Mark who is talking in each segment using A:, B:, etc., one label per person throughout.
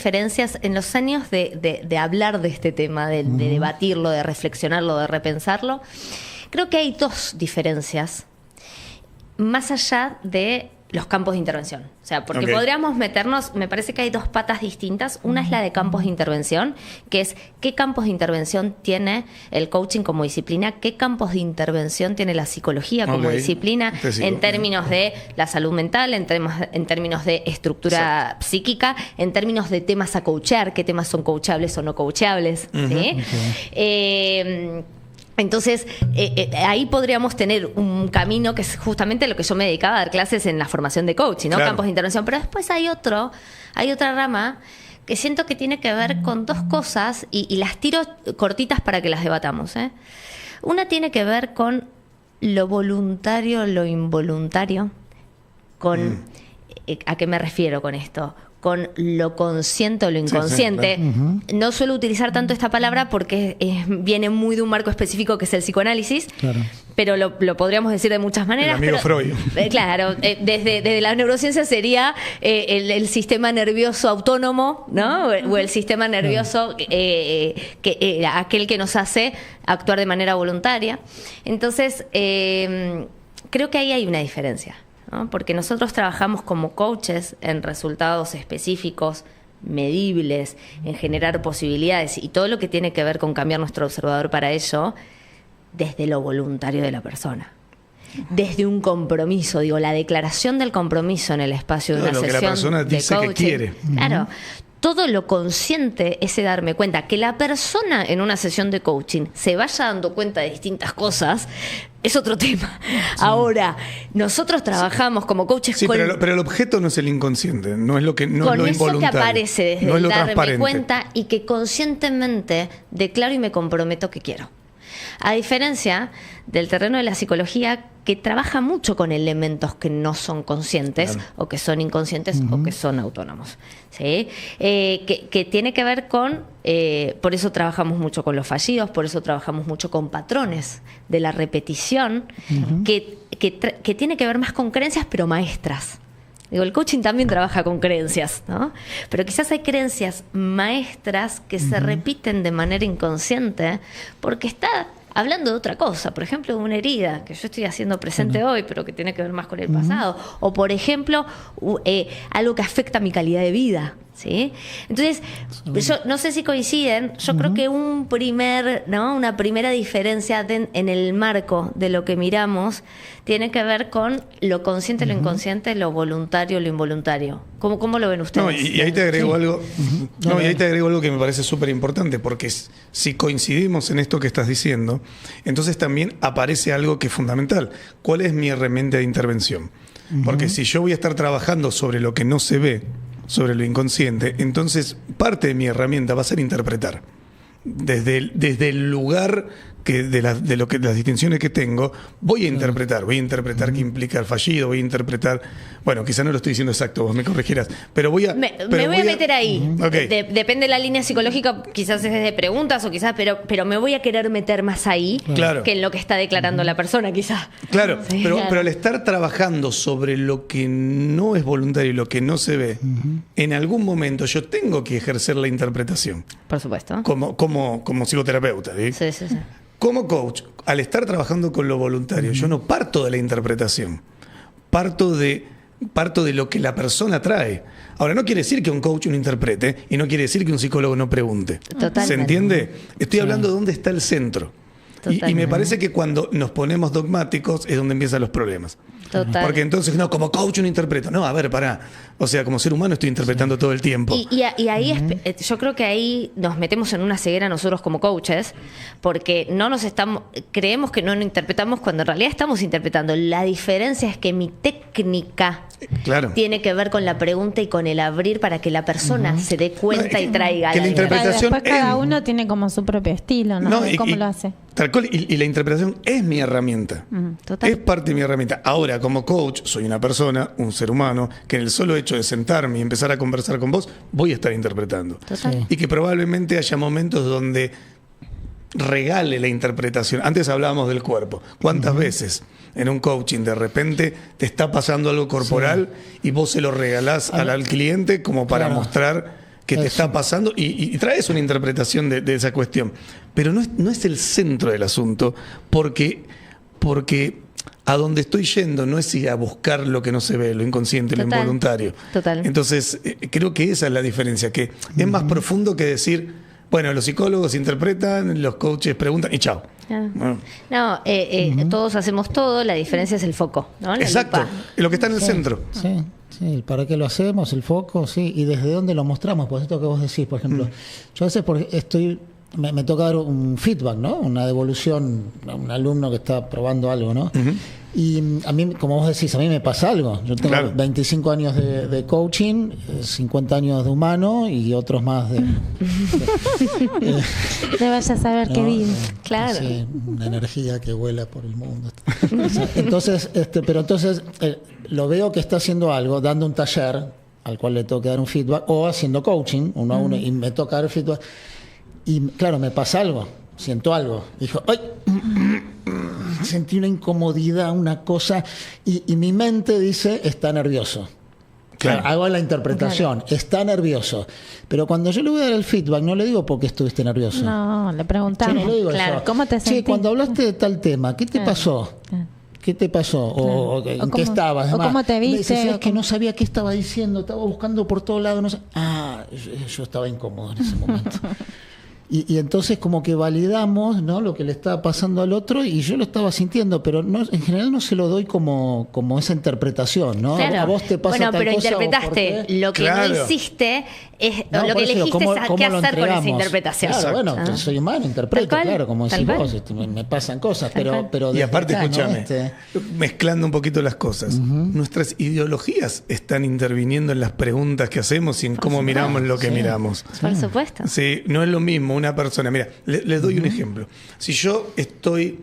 A: diferencias en los años de hablar de este tema, de debatirlo, de reflexionarlo, de repensarlo. Creo que hay dos diferencias más allá de los campos de intervención. O sea, porque podríamos meternos, me parece que hay dos patas distintas. Una es la de campos de intervención, que es qué campos de intervención tiene el coaching como disciplina, qué campos de intervención tiene la psicología como disciplina, en términos de la salud mental, en términos de estructura psíquica, en términos de temas a coachar, qué temas son coachables o no coachables. ¿Sí? Entonces, ahí podríamos tener un camino que es justamente lo que yo me dedicaba a dar clases en la formación de coaching, ¿no? Campos de intervención. Pero después hay otra rama que siento que tiene que ver con dos cosas y las tiro cortitas para que las debatamos, ¿eh? Una tiene que ver con lo voluntario, lo involuntario. ¿A qué me refiero con esto? Con lo consciente o lo inconsciente. No suelo utilizar tanto esta palabra porque viene muy de un marco específico que es el psicoanálisis, pero lo podríamos decir de muchas maneras.
B: El amigo Freud.
A: Claro, desde la neurociencia sería el sistema nervioso autónomo, ¿no? O el sistema nervioso aquel que nos hace actuar de manera voluntaria. Entonces, creo que ahí hay una diferencia, ¿no? Porque nosotros trabajamos como coaches en resultados específicos, medibles, en generar posibilidades y todo lo que tiene que ver con cambiar nuestro observador para ello, desde lo voluntario de la persona. Desde un compromiso, la declaración del compromiso en el espacio de una sesión de coaching. Lo que la persona dice que quiere. Claro. Todo lo consciente es darme cuenta que la persona en una sesión de coaching se vaya dando cuenta de distintas cosas, es otro tema. Ahora, nosotros trabajamos como coaches con...
B: pero el objeto no es el inconsciente, no es lo que no
A: con
B: es lo
A: eso
B: involuntario.
A: Que aparece desde
B: no es lo
A: darme
B: transparente.
A: Cuenta y que conscientemente declaro y me comprometo que quiero. A diferencia del terreno de la psicología, que trabaja mucho con elementos que no son conscientes, o que son inconscientes, o que son autónomos, ¿sí? Que tiene que ver con, por eso trabajamos mucho con los fallidos, por eso trabajamos mucho con patrones de la repetición, que tiene que ver más con creencias, pero maestras. El coaching también trabaja con creencias, ¿no? Pero quizás hay creencias maestras que se repiten de manera inconsciente porque está hablando de otra cosa. Por ejemplo, de una herida que yo estoy haciendo presente hoy, pero que tiene que ver más con el pasado. O, por ejemplo, algo que afecta a mi calidad de vida, ¿sí? Entonces, yo no sé si coinciden. Yo creo que una primera diferencia en el marco de lo que miramos tiene que ver con lo consciente, lo inconsciente, lo voluntario, lo involuntario. ¿Cómo lo ven ustedes?
B: No, y ahí te agrego algo. Y ahí te agrego algo que me parece súper importante, porque si coincidimos en esto que estás diciendo, entonces también aparece algo que es fundamental. ¿Cuál es mi herramienta de intervención? Porque si yo voy a estar trabajando sobre lo que no se ve, sobre lo inconsciente, entonces parte de mi herramienta va a ser interpretar. Desde el lugar de las distinciones que tengo, voy a interpretar qué implica el fallido, voy a interpretar, bueno, quizás no lo estoy diciendo exacto, vos me corregirás, pero voy a...
A: Me voy a meter ahí. Depende de la línea psicológica, quizás es desde preguntas o quizás, pero me voy a querer meter más ahí que en lo que está declarando la persona, quizás.
B: Claro, sí, pero al estar trabajando sobre lo que no es voluntario y lo que no se ve, en algún momento yo tengo que ejercer la interpretación.
A: Por supuesto.
B: Como psicoterapeuta, ¿sí?
A: Sí.
B: Como coach, al estar trabajando con lo voluntario, yo no parto de la interpretación, parto de lo que la persona trae. Ahora, no quiere decir que un coach no interprete y no quiere decir que un psicólogo no pregunte.
A: Totalmente.
B: ¿Se entiende? Estoy hablando de dónde está el centro. Y me parece que cuando nos ponemos dogmáticos es donde empiezan los problemas.
A: Total.
B: Porque entonces, no, como coach no interpreto. No, a ver, pará. O sea, como ser humano estoy interpretando todo el tiempo.
A: Y ahí yo creo que ahí nos metemos en una ceguera nosotros como coaches, porque creemos que no interpretamos cuando en realidad estamos interpretando. La diferencia es que mi técnica tiene que ver con la pregunta y con el abrir para que la persona se dé cuenta y traiga
B: que la interpretación.
C: Después cada uno tiene como su propio estilo, ¿no? ¿Cómo lo hace?
B: Tal cual, y la interpretación es mi herramienta.
A: Total.
B: Es parte de mi herramienta. Ahora, como coach, soy una persona, un ser humano, que en el solo hecho de sentarme y empezar a conversar con vos, voy a estar interpretando.
A: Total.
B: Y que probablemente haya momentos donde regale la interpretación. Antes hablábamos del cuerpo. ¿Cuántas veces en un coaching de repente te está pasando algo corporal y vos se lo regalás al cliente como para mostrar que te está pasando y traes una interpretación de esa cuestión. Pero no es el centro del asunto, porque a donde estoy yendo no es ir a buscar lo que no se ve, lo inconsciente, lo involuntario.
A: Total.
B: Entonces, creo que esa es la diferencia, que es más profundo que decir, bueno, los psicólogos interpretan, los coaches preguntan y chao.
A: Bueno. No, todos hacemos todo, la diferencia es el foco, ¿no?
B: Exacto, lo que está en el centro.
D: Sí, ¿para qué lo hacemos? El foco, sí, y desde dónde lo mostramos, por esto que vos decís, por ejemplo. Yo a veces me toca dar un feedback, ¿no? Una devolución a un alumno que está probando algo, ¿no? Y a mí, como vos decís, a mí me pasa algo. Yo tengo 25 años de coaching, 50 años de humano y otros más de
C: vayas a saber qué vive.
A: Claro.
D: Sí, una energía que vuela por el mundo. Entonces, lo veo que está haciendo algo, dando un taller al cual le tengo que dar un feedback, o haciendo coaching, uno a uno, y me toca dar feedback. Y claro, me pasa algo, siento algo. Dijo, ¡ay! Sentí una incomodidad, una cosa, y mi mente dice, está nervioso. Claro. Hago la interpretación, está nervioso. Pero cuando yo le voy a dar el feedback, no le digo por qué estuviste nervioso.
C: No, le preguntamos.
D: Yo no le digo eso.
C: ¿Cómo te sentís?
D: Sí, cuando hablaste de tal tema, ¿qué te pasó? ¿Qué te pasó? ¿O en qué estabas?
C: ¿O cómo te viste?
D: Me decís, que no sabía qué estaba diciendo, estaba buscando por todos lados. No sé. Yo estaba incómodo en ese momento. Y entonces como que validamos, ¿no?, lo que le estaba pasando al otro, y yo lo estaba sintiendo, pero en general no se lo doy como esa interpretación, ¿no?
A: Claro.
D: A vos te pasa tal
A: pero
D: cosa,
A: interpretaste lo que no hiciste, lo que elegiste qué hacer con esa interpretación.
D: Claro, soy humano, interpreto, claro, como decís vos, me pasan cosas, pero
B: y aparte,
D: acá,
B: escúchame, mezclando un poquito las cosas, nuestras ideologías están interviniendo en las preguntas que hacemos y en cómo miramos lo que miramos.
A: Por supuesto.
B: Sí, no es lo mismo una persona. Mira, les doy un ejemplo. Si yo estoy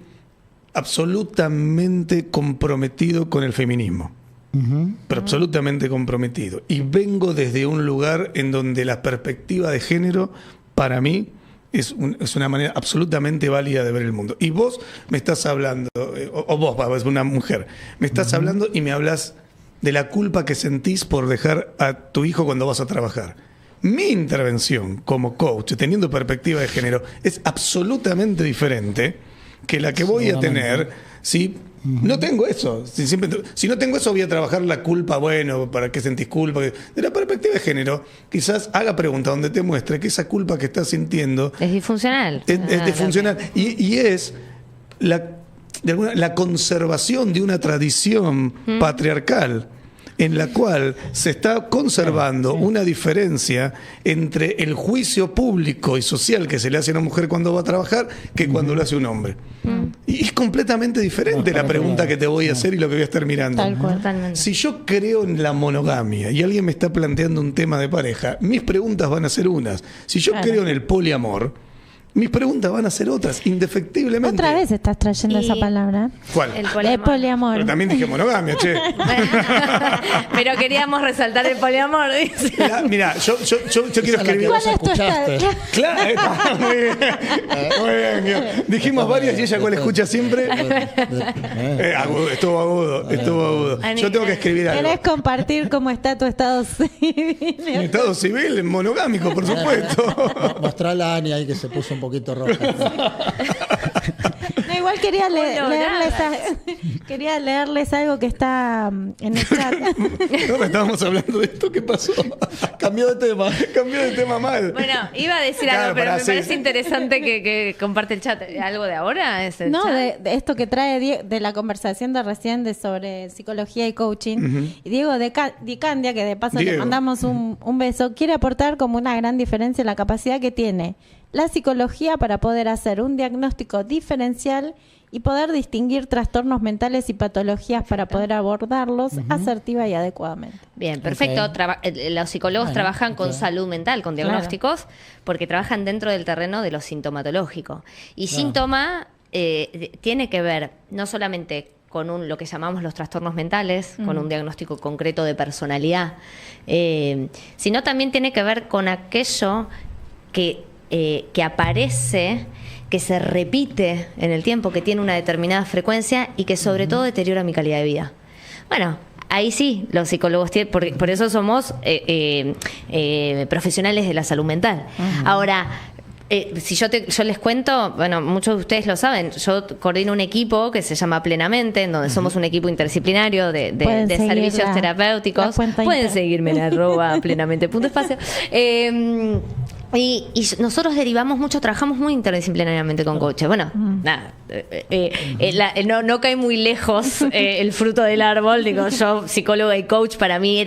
B: absolutamente comprometido con el feminismo, pero absolutamente comprometido, y vengo desde un lugar en donde la perspectiva de género para mí es una manera absolutamente válida de ver el mundo, y vos me estás hablando, o vos, una mujer, me estás hablando y me hablas de la culpa que sentís por dejar a tu hijo cuando vas a trabajar. Mi intervención como coach, teniendo perspectiva de género, es absolutamente diferente que la que voy a tener si no tengo eso. Si no tengo eso, voy a trabajar la culpa. Bueno, ¿para qué sentís culpa? De la perspectiva de género, quizás haga preguntas donde te muestre que esa culpa que estás sintiendo
A: es disfuncional.
B: Es disfuncional. Y es la conservación de una tradición patriarcal, en la cual se está conservando una diferencia entre el juicio público y social que se le hace a una mujer cuando va a trabajar que cuando lo hace un hombre. Y es completamente diferente la pregunta que te voy a hacer y lo que voy a estar mirando.
C: Tal cual.
B: Si yo creo en la monogamia y alguien me está planteando un tema de pareja, mis preguntas van a ser unas. Si yo creo en el poliamor, mis preguntas van a ser otras, indefectiblemente.
C: Otra vez estás trayendo esa palabra.
B: ¿Cuál?
C: El poliamor.
B: Pero también dije monogamia, che.
A: Pero queríamos resaltar el poliamor, dice.
B: Mira, yo quiero escribir.
D: ¿Cuál escuchaste?
B: Claro, muy bien. Dijimos varias y ella cuál escucha siempre. Estuvo agudo. Yo tengo que escribir algo.
C: ¿Querés compartir cómo está tu estado civil?
B: Mi estado civil, monogámico, por supuesto.
D: Mostrá la Ania ahí que se puso un poquito roja.
C: No, igual quería leerles algo que está en el chat.
B: No, estábamos hablando de esto, ¿qué pasó?
D: Cambió de tema
B: mal.
A: Bueno, iba a decir algo, pero me parece interesante que comparte el chat. ¿Algo de ahora?
C: No, de esto que trae de la conversación de recién sobre psicología y coaching. Y Diego Di Candia, que de paso le mandamos un beso, quiere aportar como una gran diferencia la capacidad que tiene la psicología para poder hacer un diagnóstico diferencial y poder distinguir trastornos mentales y patologías para poder abordarlos asertiva y adecuadamente.
A: Bien, perfecto. Los psicólogos trabajan con salud mental, con diagnósticos, porque trabajan dentro del terreno de lo sintomatológico. Y síntoma tiene que ver no solamente con lo que llamamos los trastornos mentales, con un diagnóstico concreto de personalidad, sino también tiene que ver con aquello que aparece, que se repite en el tiempo, que tiene una determinada frecuencia y que sobre todo deteriora mi calidad de vida. Bueno, ahí sí, los psicólogos tienen, por eso somos profesionales de la salud mental. Ahora, si yo les cuento, bueno, muchos de ustedes lo saben, yo coordino un equipo que se llama Plenamente, en donde somos un equipo interdisciplinario de servicios terapéuticos. Pueden seguirme en @plenamente.espacio. Y nosotros derivamos mucho, trabajamos muy interdisciplinariamente con coaches. Bueno, nada, no cae muy lejos el fruto del árbol. Digo, yo, psicóloga y coach, para mí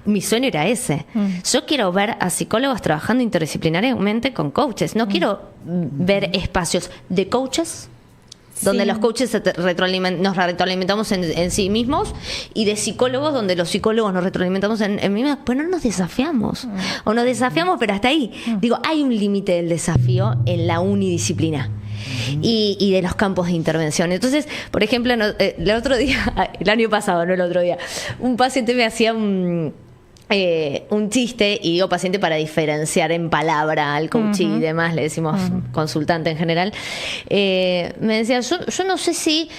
A: mi sueño era ese. Yo quiero ver a psicólogos trabajando interdisciplinariamente con coaches. No quiero ver espacios de coaches donde los coaches nos retroalimentamos en sí mismos, y de psicólogos donde los psicólogos nos retroalimentamos en mí mismos. Pues no nos desafiamos, o nos desafiamos, pero hasta ahí. Digo, hay un límite del desafío en la unidisciplina y de los campos de intervención. Entonces, por ejemplo, el otro día, el año pasado, no el otro día, un paciente me hacía un chiste, y digo paciente para diferenciar en palabra al coach y demás, le decimos consultante en general. Me decía, yo no sé si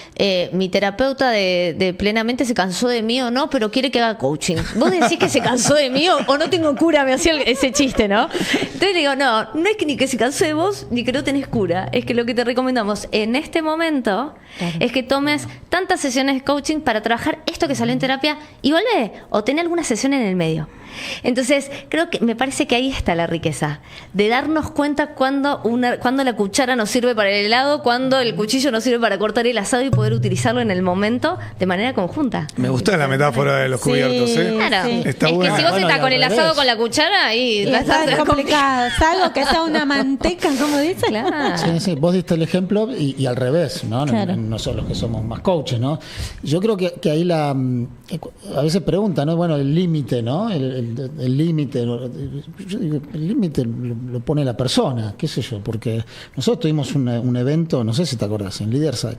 A: mi terapeuta de Plenamente se cansó de mí o no, pero quiere que haga coaching. ¿Vos decís que se cansó de mí o no tengo cura? Me hacía ese chiste, ¿no? Entonces le digo, no es que ni que se cansó de vos ni que no tenés cura, es que lo que te recomendamos en este momento es que tomes tantas sesiones de coaching para trabajar esto que salió en terapia y volvé, o tener alguna sesión en el medio. Entonces, me parece que ahí está la riqueza, de darnos cuenta cuando la cuchara nos sirve para el helado, cuando el cuchillo nos sirve para cortar el asado, y poder utilizarlo en el momento de manera conjunta.
B: Me gusta la metáfora de los cubiertos, ¿eh?
A: Claro.
B: Sí.
A: Está es buena. Que si vos estás con el asado con la cuchara y
C: está complicado. Salvo que sea una manteca, como dice.
A: Claro.
D: Sí, vos diste el ejemplo y al revés, ¿no?
C: Claro.
D: Nosotros que somos más coaches, ¿no? Yo creo que ahí a veces preguntan, ¿no? Bueno, el límite, ¿no? El límite, yo digo, el límite lo pone la persona, qué sé yo, porque nosotros tuvimos un evento, no sé si te acordás, en Leaderside.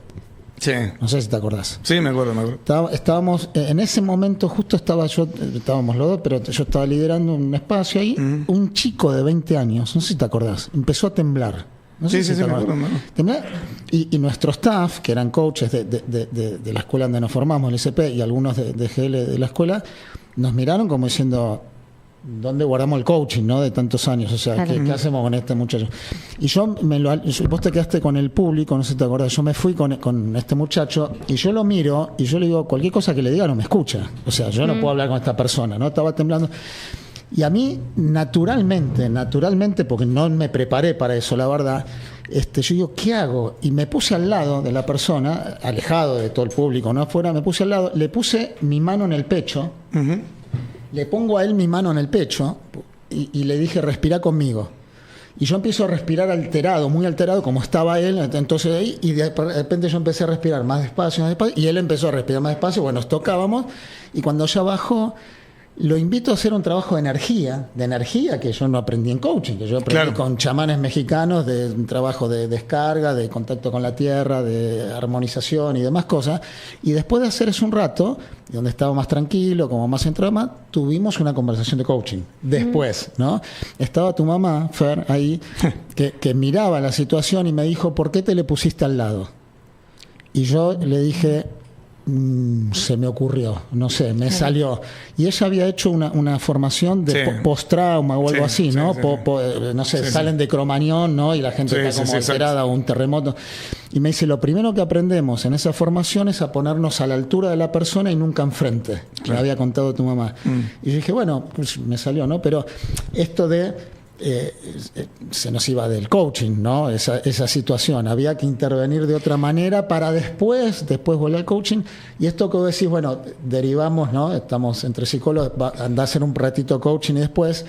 B: Sí.
D: No sé si te acordás.
B: Sí, me acuerdo.
D: Estábamos, en ese momento justo estábamos los dos, pero yo estaba liderando un espacio ahí, un chico de 20 años, no sé si te acordás, empezó a temblar. No sé si
B: me acuerdo.
D: Y nuestro staff, que eran coaches de la escuela donde nos formamos, el SP, y algunos de GL de la escuela, nos miraron como diciendo, ¿dónde guardamos el coaching, no? De tantos años, o sea, ¿qué hacemos con este muchacho? Y vos te quedaste con el público, no sé si te acordás, yo me fui con este muchacho, y yo lo miro, y yo le digo, cualquier cosa que le diga no me escucha. O sea, yo no puedo hablar con esta persona, ¿no? Estaba temblando. Y a mí, naturalmente, porque no me preparé para eso, la verdad, yo digo, ¿qué hago? Y me puse al lado de la persona, alejado de todo el público, no afuera, me puse al lado, le puse mi mano en el pecho, le pongo a él mi mano en el pecho y le dije, respira conmigo. Y yo empiezo a respirar alterado, muy alterado, como estaba él, entonces ahí, y de repente yo empecé a respirar más despacio, y él empezó a respirar más despacio, bueno, nos tocábamos, y cuando ya bajó, lo invito a hacer un trabajo de energía que yo no aprendí en coaching, que yo aprendí con chamanes mexicanos, de un trabajo de descarga, de contacto con la tierra, de armonización y demás cosas. Y después de hacer eso un rato, donde estaba más tranquilo, como más centrado, más, tuvimos una conversación de coaching. Después, ¿no? Estaba tu mamá, Fer, ahí, que miraba la situación y me dijo, ¿por qué te le pusiste al lado? Y yo le dije, se me ocurrió, no sé, me salió. Y ella había hecho una formación de post-trauma o algo así, ¿no? No sé, salen de Cromañón, ¿no? Y la gente está como alterada, o un terremoto. Y me dice, lo primero que aprendemos en esa formación es a ponernos a la altura de la persona y nunca enfrente. Me había contado tu mamá. Y yo dije, bueno, pues me salió, ¿no? Pero esto de se nos iba del coaching, ¿no? Esa situación. Había que intervenir de otra manera para después volver al coaching. Y esto que vos decís, bueno, derivamos, ¿no? Estamos entre psicólogos, andá a hacer un ratito coaching y después.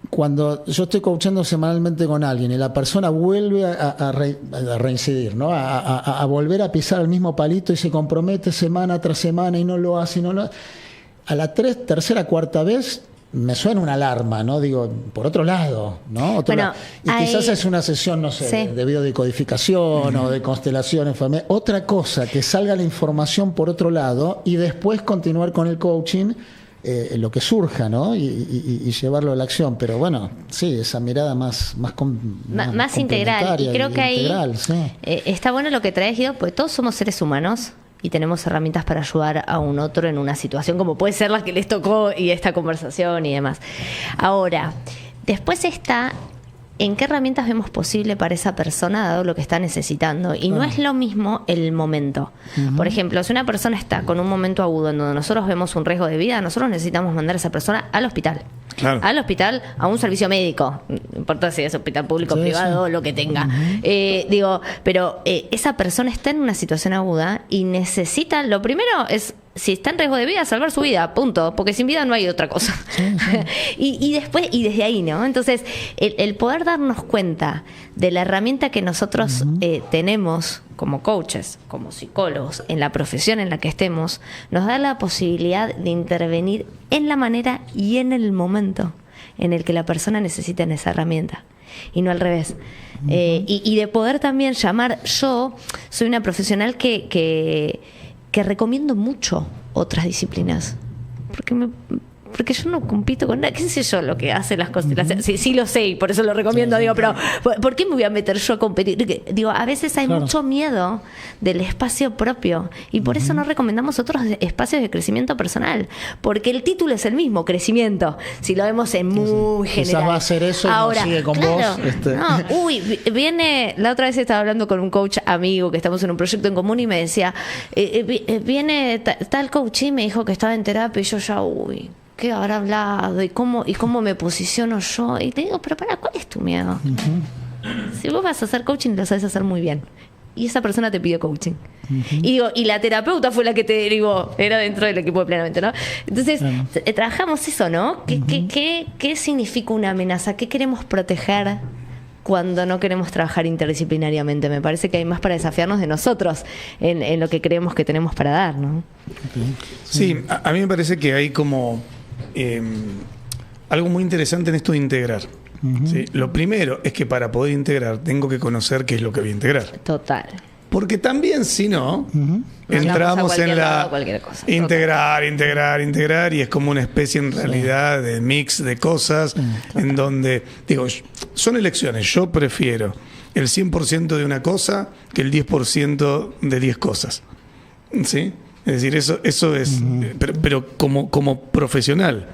D: Cuando yo estoy coachando semanalmente con alguien y la persona vuelve a reincidir, ¿no? A volver a pisar el mismo palito y se compromete semana tras semana y no lo hace, a la tercera, cuarta vez me suena una alarma, ¿no? Digo, por otro lado, ¿no? Y quizás es una sesión, no sé, de biodecodificación o de constelaciones familiares. Otra cosa, que salga la información por otro lado y después continuar con el coaching, lo que surja, ¿no? Y llevarlo a la acción. Pero bueno, sí, esa mirada más
A: integral. Y creo que ahí está bueno lo que traes, Guido, porque todos somos seres humanos. y tenemos herramientas para ayudar a un otro en una situación como puede ser la que les tocó y esta conversación y demás. Ahora, después está en qué herramientas vemos posible para esa persona dado lo que está necesitando. Y no es lo mismo el momento. Por ejemplo, si una persona está con un momento agudo en donde nosotros vemos un riesgo de vida, nosotros necesitamos mandar a esa persona al hospital. Claro. Al hospital, a un servicio médico. No importa si es hospital público, privado, lo que tenga. Pero esa persona está en una situación aguda y necesita, lo primero es, si está en riesgo de vida, salvar su vida, punto, porque sin vida no hay otra cosa. y después, y desde ahí, ¿no? Entonces, el poder darnos cuenta de la herramienta que nosotros tenemos como coaches, como psicólogos, en la profesión en la que estemos, nos da la posibilidad de intervenir en la manera y en el momento en el que la persona necesita esa herramienta. Y no al revés. Y de poder también llamar, yo soy una profesional que recomiendo mucho otras disciplinas, porque yo no compito con nada, qué sé yo lo que hace las constelaciones, sí lo sé y por eso lo recomiendo, pero ¿por qué me voy a meter yo a competir? Digo, a veces hay mucho miedo del espacio propio y por eso no recomendamos otros espacios de crecimiento personal, porque el título es el mismo, crecimiento, si lo vemos en muy general.
D: Quizás va a ser eso y ahora, no sigue con vos.
A: Viene, la otra vez estaba hablando con un coach amigo que estamos en un proyecto en común y me decía, viene tal coach y me dijo que estaba en terapia y yo ya, ¿qué habrá hablado? ¿Y cómo me posiciono yo? Y te digo, pero ¿cuál es tu miedo? Si vos vas a hacer coaching, lo sabes hacer muy bien. Y esa persona te pidió coaching. Y la terapeuta fue la que te derivó. Era dentro del equipo de Plenamente, ¿no? Entonces, trabajamos eso, ¿no? ¿Qué significa una amenaza? ¿Qué queremos proteger cuando no queremos trabajar interdisciplinariamente? Me parece que hay más para desafiarnos de nosotros en lo que creemos que tenemos para dar, ¿no?
B: Sí, a mí me parece que hay como algo muy interesante en esto de integrar. ¿Sí? Lo primero es que para poder integrar tengo que conocer qué es lo que voy a integrar.
A: Total.
B: Porque también, si no, entramos en la cosa, integrar, y es como una especie en realidad de mix de cosas en donde, digo, son elecciones. Yo prefiero el 100% de una cosa que el 10% de 10 cosas. ¿Sí? Es decir, eso es, pero como profesional.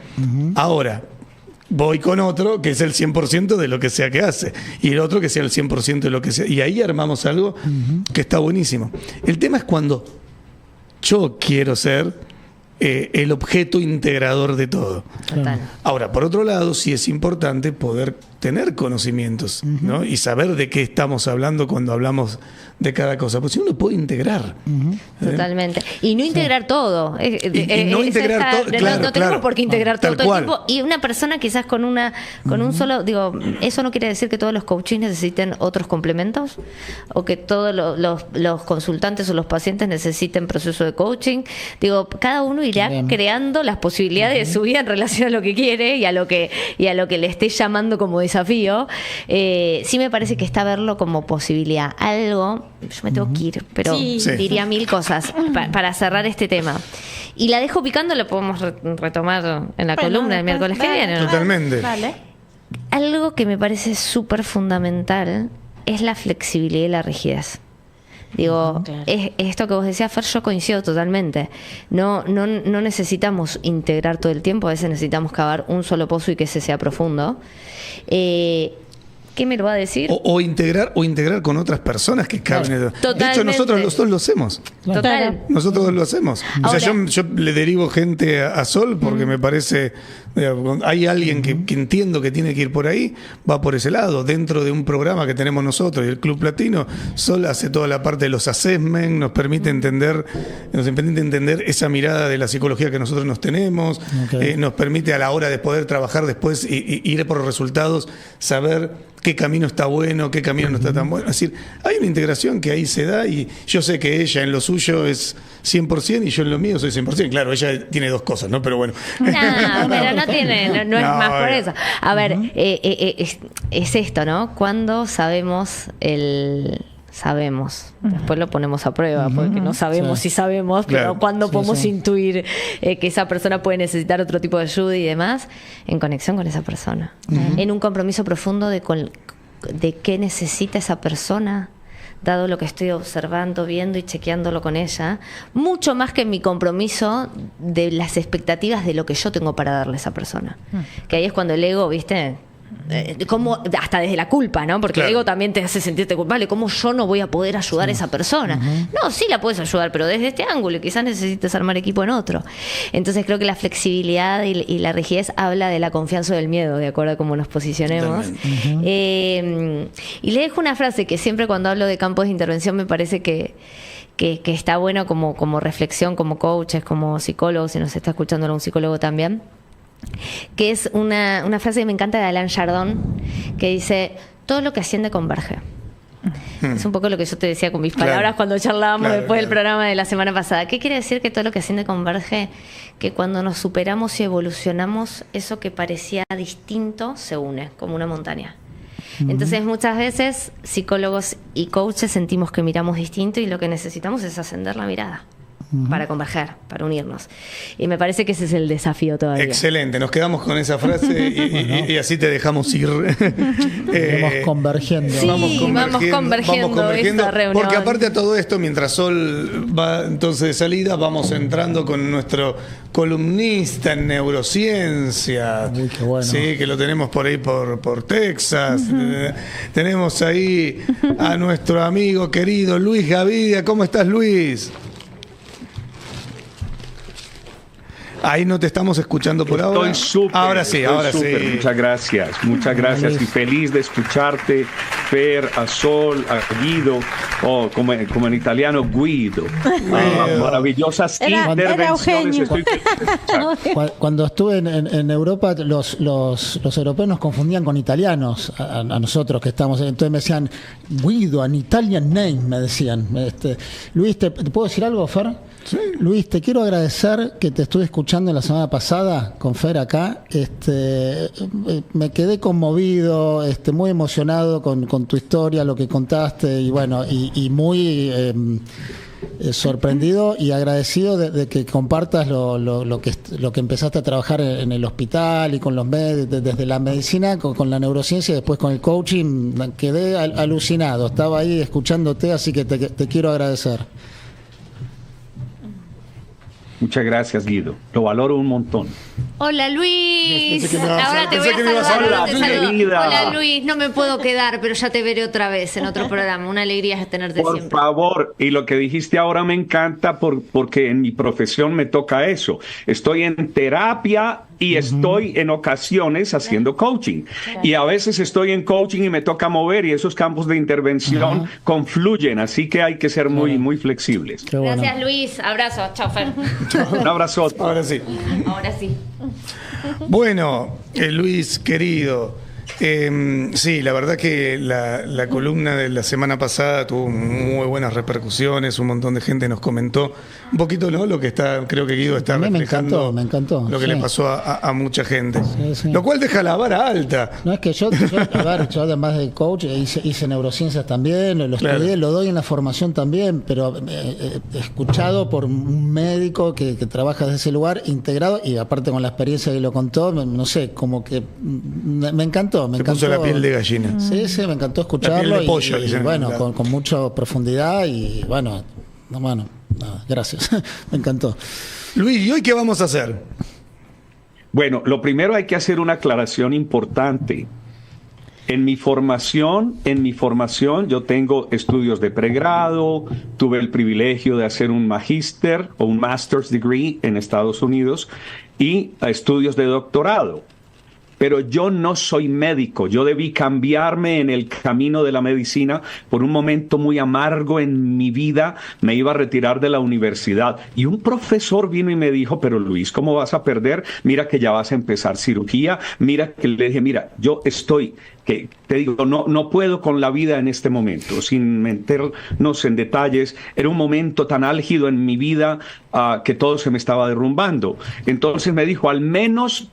B: Ahora, voy con otro que es el 100% de lo que sea que hace y el otro que sea el 100% de lo que sea. Y ahí armamos algo que está buenísimo. El tema es cuando yo quiero ser el objeto integrador de todo.
A: Total.
B: Ahora, por otro lado, sí es importante poder tener conocimientos, ¿no? Y saber de qué estamos hablando cuando hablamos de cada cosa. Pues si uno puede integrar.
A: Totalmente. Y no integrar todo.
B: Y no integrar todo.
A: No tenemos por qué integrar todo el tiempo. Y una persona quizás con un solo... Digo, eso no quiere decir que todos los coaches necesiten otros complementos o que todos los consultantes o los pacientes necesiten proceso de coaching. Digo, cada uno irá creando las posibilidades de su vida en relación a lo que quiere y a lo que le esté llamando como desafío. Sí me parece que está verlo como posibilidad. Algo, yo me tengo que ir, pero diría 1000 cosas para cerrar este tema. Y la dejo picando, lo podemos retomar en la columna del miércoles que viene, ¿no?
B: Totalmente.
C: Vale.
A: Algo que me parece súper fundamental es la flexibilidad y la rigidez. Digo, es esto que vos decías, Fer, yo coincido totalmente. No necesitamos integrar todo el tiempo, a veces necesitamos cavar un solo pozo y que ese sea profundo. ¿Qué me lo va a decir?
B: O integrar con otras personas que caben.
A: Totalmente.
B: De hecho, nosotros los dos lo hacemos.
A: Total.
B: Nosotros lo hacemos.
A: Ahora,
B: o sea, yo le derivo gente a Sol porque me parece... Hay alguien que entiendo que tiene que ir por ahí, va por ese lado. Dentro de un programa que tenemos nosotros y el Club Platino, Sol hace toda la parte de los assessments, nos permite entender esa mirada de la psicología que nosotros nos tenemos, nos permite a la hora de poder trabajar después y ir por los resultados, saber qué camino está bueno, qué camino no está tan bueno. Es decir, hay una integración que ahí se da y yo sé que ella en lo suyo es 100% y yo en lo mío soy 100%. Claro, ella tiene dos cosas, ¿no? Pero bueno.
A: Pero no es más por eso. A ver, es esto, ¿no? Cuando sabemos después lo ponemos a prueba porque no sabemos si sabemos, pero cuando podemos intuir que esa persona puede necesitar otro tipo de ayuda y demás, en conexión con esa persona, en un compromiso profundo de qué necesita esa persona, dado lo que estoy observando, viendo y chequeándolo con ella, mucho más que mi compromiso de las expectativas de lo que yo tengo para darle a esa persona. Que ahí es cuando el ego, ¿viste? Como hasta desde la culpa, ¿no? Porque el ego también te hace sentirte culpable. ¿Cómo yo no voy a poder ayudar a esa persona? No, sí la puedes ayudar, pero desde este ángulo. Quizás necesites armar equipo en otro. Entonces creo que la flexibilidad y la rigidez habla de la confianza o del miedo, de acuerdo a cómo nos posicionemos. Y le dejo una frase que siempre cuando hablo de campos de intervención me parece que está bueno como reflexión, como coaches, como psicólogos, si nos está escuchando algún psicólogo también, que es una frase que me encanta de Alain Chardon, que dice: todo lo que asciende converge. Es un poco lo que yo te decía con mis palabras cuando charlábamos después del programa de la semana pasada. ¿Qué quiere decir que todo lo que asciende converge? Que cuando nos superamos y evolucionamos, eso que parecía distinto se une como una montaña. Entonces muchas veces psicólogos y coaches sentimos que miramos distinto y lo que necesitamos es ascender la mirada para converger, para unirnos. Y me parece que ese es el desafío todavía.
B: Excelente, nos quedamos con esa frase y así te dejamos ir.
D: Vamos convergiendo.
A: Sí, vamos convergiendo esta reunión.
B: Porque aparte de todo esto, mientras Sol va entonces de salida, vamos entrando con nuestro columnista en neurociencia.
D: Uy, qué bueno.
B: Sí, que lo tenemos por ahí por Texas. Tenemos ahí a nuestro amigo querido Luis Gavidia. ¿Cómo estás, Luis? Ahí no te estamos escuchando por ahora.
E: Estoy súper.
B: Ahora sí, ahora sí.
E: Muchas gracias y feliz de escucharte, Fer, a Sol, a Guido, como en italiano, Guido. Maravillosas intervenciones.
D: Cuando estuve en Europa, los europeos nos confundían con italianos, a nosotros que estamos, entonces me decían Guido, an Italian name, me decían. Luis, ¿te puedo decir algo, Fer?
B: Sí.
D: Luis, te quiero agradecer que te estuve escuchando la semana pasada con Fer acá. Me quedé conmovido, muy emocionado con tu historia, lo que contaste y bueno, y muy sorprendido y agradecido de que compartas lo que empezaste a trabajar en el hospital y con los médicos, desde la medicina, con la neurociencia y después con el coaching. Quedé alucinado, estaba ahí escuchándote, así que te quiero agradecer.
E: Muchas gracias, Guido. Lo valoro un montón.
A: Hola, Luis. Ahora te voy a saludar. Hola, Luis. No me puedo quedar, pero ya te veré otra vez en otro programa. Una alegría tenerte siempre.
E: Por favor. Y lo que dijiste ahora me encanta porque en mi profesión me toca eso. Estoy en terapia y estoy en ocasiones haciendo coaching. Y a veces estoy en coaching y me toca mover y esos campos de intervención confluyen. Así que hay que ser muy, muy flexibles.
A: Gracias, Luis. Abrazo. Chao, Fer.
E: Un abrazo.
B: Ahora sí.
A: Ahora sí.
B: Bueno, Luis, querido, sí, la verdad que la columna de la semana pasada tuvo muy buenas repercusiones, un montón de gente nos comentó un poquito, ¿no? Lo que creo que Guido está reflejando.
D: Me encantó.
B: Lo que le pasó a mucha gente.
D: Sí.
B: Lo cual deja la vara alta.
D: No, es que yo además de coach hice neurociencias también, lo estudié, lo doy en la formación también, pero he escuchado por un médico que trabaja desde ese lugar integrado y aparte con la experiencia que lo contó, no sé, como que me encantó. Me encantó.
B: Puso la piel de gallina.
D: Sí, me encantó escucharlo.
B: La piel de pollo,
D: y bueno, con mucha profundidad y bueno, nada, gracias. Me encantó.
B: Luis, ¿y hoy qué vamos a hacer?
E: Bueno, lo primero hay que hacer una aclaración importante. En mi formación yo tengo estudios de pregrado, tuve el privilegio de hacer un magíster o un master's degree en Estados Unidos y estudios de doctorado. Pero yo no soy médico, yo debí cambiarme en el camino de la medicina por un momento muy amargo en mi vida, me iba a retirar de la universidad y un profesor vino y me dijo, pero Luis, ¿cómo vas a perder? Mira que ya vas a empezar cirugía, mira que le dije, mira, yo estoy, que te digo, no puedo con la vida en este momento, sin meternos en detalles, era un momento tan álgido en mi vida que todo se me estaba derrumbando. Entonces me dijo, al menos,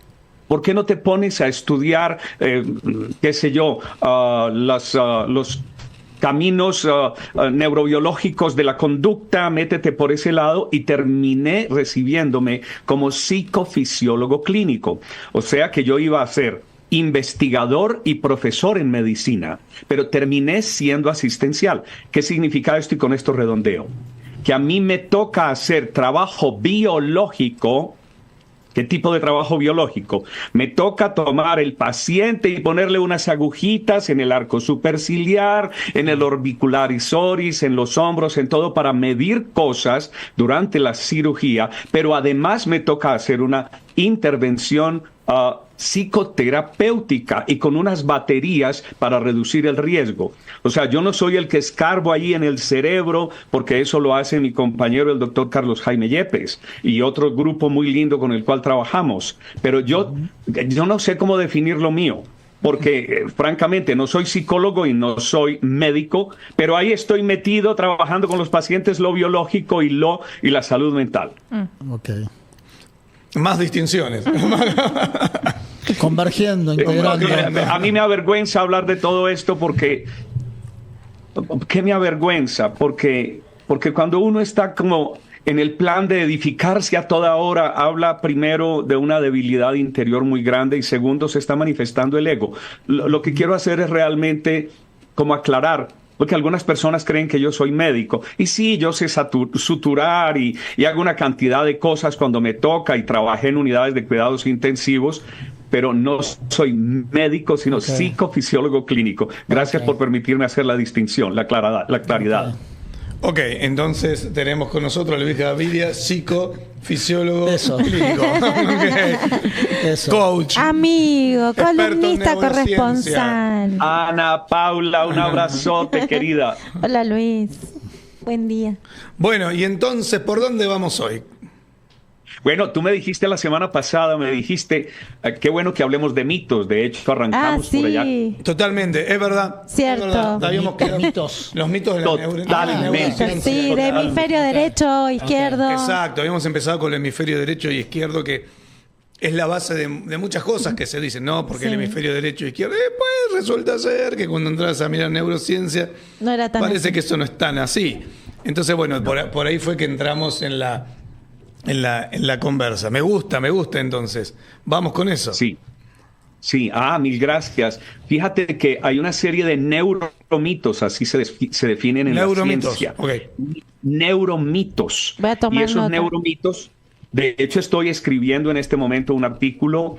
E: ¿por qué no te pones a estudiar, qué sé yo, los caminos neurobiológicos de la conducta? Métete por ese lado y terminé recibiéndome como psicofisiólogo clínico. O sea que yo iba a hacer investigador y profesor en medicina, pero terminé siendo asistencial. ¿Qué significa esto? Y con esto redondeo. Que a mí me toca hacer trabajo biológico. ¿Qué tipo de trabajo biológico? Me toca tomar el paciente y ponerle unas agujitas en el arco superciliar, en el orbicularis oris, en los hombros, en todo, para medir cosas durante la cirugía, pero además me toca hacer una intervención psicoterapéutica y con unas baterías para reducir el riesgo. O sea, yo no soy el que escarbo ahí en el cerebro, porque eso lo hace mi compañero el doctor Carlos Jaime Yepes y otro grupo muy lindo con el cual trabajamos. Pero yo no sé cómo definir lo mío, porque francamente no soy psicólogo y no soy médico, pero ahí estoy metido trabajando con los pacientes lo biológico y la salud mental.
D: Ok.
B: Más distinciones.
D: Convergiendo, integrando.
E: A mí me avergüenza hablar de todo esto porque... ¿Qué me avergüenza? Porque cuando uno está como en el plan de edificarse a toda hora, habla primero de una debilidad interior muy grande y segundo se está manifestando el ego. Lo que quiero hacer es realmente como aclarar, porque algunas personas creen que yo soy médico. Y sí, yo sé suturar y hago una cantidad de cosas cuando me toca y trabajé en unidades de cuidados intensivos, pero no soy médico, sino psicofisiólogo clínico. Gracias por permitirme hacer la distinción, la claridad.
B: Ok, entonces tenemos con nosotros a Luis Gaviria, psicofisiólogo clínico.
D: Eso.
B: Coach.
C: Amigo,
B: experto en
C: columnista
B: neurociencia.
C: corresponsal.
E: Ana Paula, un abrazote, querida.
C: Hola Luis, buen día.
B: Bueno, y entonces, ¿por dónde vamos hoy?
E: Bueno, tú me dijiste la semana pasada, qué bueno que hablemos de mitos. De hecho, arrancamos por allá.
B: Totalmente, es verdad.
C: Cierto.
B: Es verdad. Habíamos quedado
D: Mitos.
B: los mitos de la
E: Totalmente.
C: Sí, de hemisferio derecho, izquierdo.
B: Exacto, habíamos empezado con el hemisferio derecho y izquierdo, que es la base de muchas cosas que se dicen, ¿no? Porque el hemisferio derecho y izquierdo, pues resulta ser que cuando entras a mirar neurociencia,
C: No era tan
B: parece
C: así.
B: que eso no es tan así. Entonces, bueno, por ahí fue que entramos en la conversa. Me gusta entonces. Vamos con eso.
E: Sí. Mil gracias. Fíjate que hay una serie de neuromitos, así se definen en la ciencia.
B: Okay.
E: Neuromitos.
C: Voy a tomar
E: y esos
C: nota.
E: neuromitos, de hecho estoy escribiendo en este momento un artículo,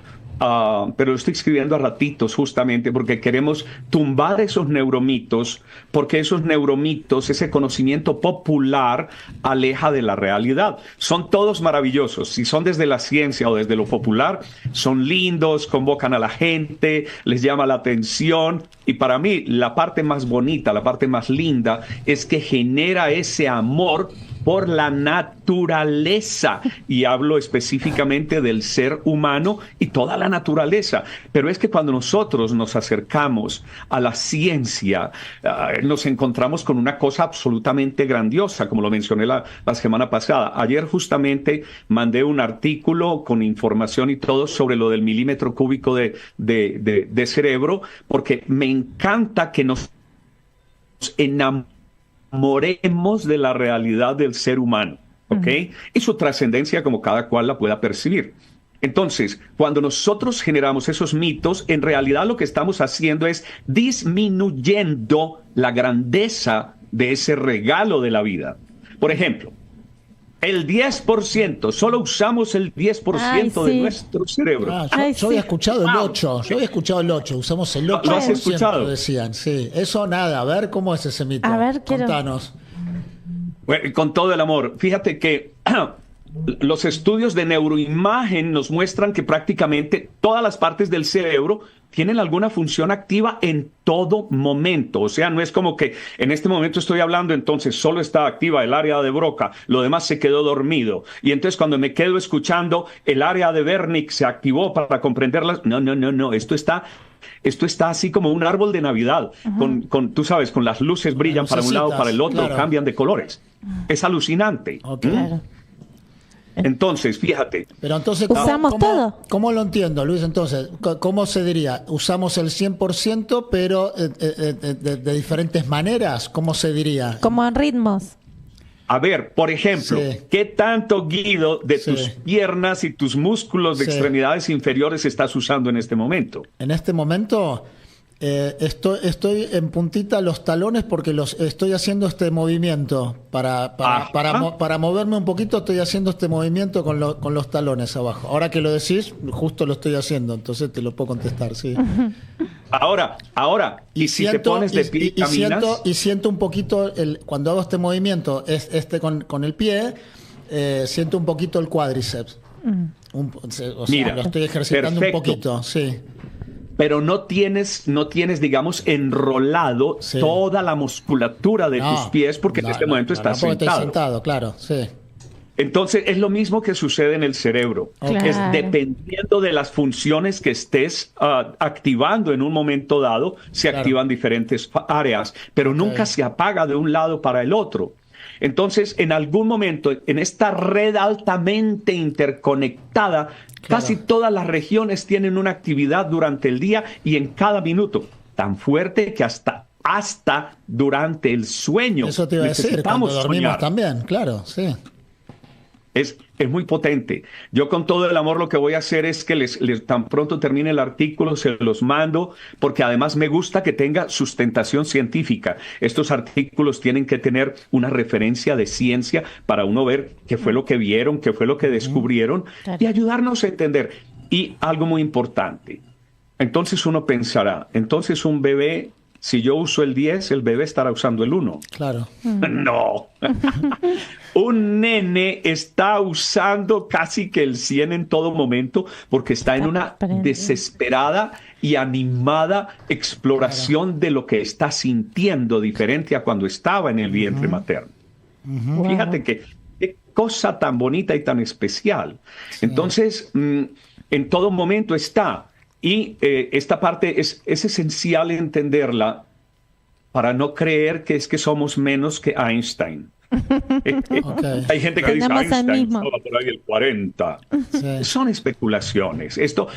E: pero lo estoy escribiendo a ratitos justamente porque queremos tumbar esos neuromitos, porque esos neuromitos, ese conocimiento popular, aleja de la realidad. Son todos maravillosos. Si son desde la ciencia o desde lo popular, son lindos, convocan a la gente, les llama la atención. Y para mí, la parte más bonita, la parte más linda, es que genera ese amor por la naturaleza, y hablo específicamente del ser humano y toda la naturaleza. Pero es que cuando nosotros nos acercamos a la ciencia, nos encontramos con una cosa absolutamente grandiosa, como lo mencioné la semana pasada. Ayer justamente mandé un artículo con información y todo sobre lo del milímetro cúbico de cerebro, porque me encanta que nos enamoremos de la realidad del ser humano, ¿ok? Y su trascendencia como cada cual la pueda percibir. Entonces, cuando nosotros generamos esos mitos, en realidad lo que estamos haciendo es disminuyendo la grandeza de ese regalo de la vida. Por ejemplo, el 10%, solo usamos el 10% de nuestro cerebro.
D: Yo había escuchado el 8, usamos el 8%.
E: ¿Lo has escuchado?
D: Decían, sí. Eso nada, a ver cómo es ese mito.
C: A ver,
D: contanos.
E: Bueno, con todo el amor. Fíjate que los estudios de neuroimagen nos muestran que prácticamente todas las partes del cerebro tienen alguna función activa en todo momento. O sea, no es como que en este momento estoy hablando, entonces solo está activa el área de Broca, lo demás se quedó dormido. Y entonces cuando me quedo escuchando, el área de Wernicke se activó para comprenderlas. No. Esto está así como un árbol de Navidad. Tú sabes, con las luces brillan para un lado, para el otro, cambian de colores. Es alucinante.
D: Okay.
E: Entonces, fíjate.
D: Pero entonces,
C: ¿usamos todo?
D: ¿Cómo lo entiendo, Luis? Entonces, ¿cómo se diría? ¿Usamos el 100%, pero de diferentes maneras? ¿Cómo se diría?
C: Como en ritmos.
E: A ver, por ejemplo, ¿qué tanto, Guido, de tus piernas y tus músculos de extremidades inferiores estás usando en este momento?
D: En este momento estoy en puntita los talones porque estoy haciendo este movimiento. Para moverme un poquito estoy haciendo este movimiento con los talones abajo. Ahora que lo decís, justo lo estoy haciendo, entonces te lo puedo contestar, sí.
E: Ahora, y si te pones de pie y caminas...
D: siento un poquito, cuando hago este movimiento, con el pie, siento un poquito el cuádriceps.
E: Mira,
D: lo estoy ejercitando un poquito, sí.
E: Pero no tienes, digamos, enrolado toda la musculatura de tus pies porque en este momento estás sentado.
D: Estoy sentado, claro, sí.
E: Entonces, es lo mismo que sucede en el cerebro.
C: Claro.
E: Es dependiendo de las funciones que estés activando en un momento dado, se activan diferentes áreas, pero nunca se apaga de un lado para el otro. Entonces, en algún momento, en esta red altamente interconectada, casi todas las regiones tienen una actividad durante el día y en cada minuto, tan fuerte que hasta durante el sueño.
D: Eso te iba a decir, cuando dormimos también, claro, sí.
E: Es muy potente. Yo con todo el amor lo que voy a hacer es que tan pronto termine el artículo se los mando, porque además me gusta que tenga sustentación científica. Estos artículos tienen que tener una referencia de ciencia para uno ver qué fue lo que vieron, qué fue lo que descubrieron y ayudarnos a entender. Y algo muy importante. Entonces uno pensará, entonces un bebé, si yo uso el 10, el bebé estará usando el 1.
D: Claro.
E: No. Un nene está usando casi que el 100 en todo momento porque está en una desesperada y animada exploración de lo que está sintiendo, diferente a cuando estaba en el vientre materno. Fíjate qué cosa tan bonita y tan especial. Entonces, en todo momento está. Y esta parte es esencial entenderla para no creer que es que somos menos que Einstein. Hay gente que dice Einstein estaba por ahí el 40. Son especulaciones. Esto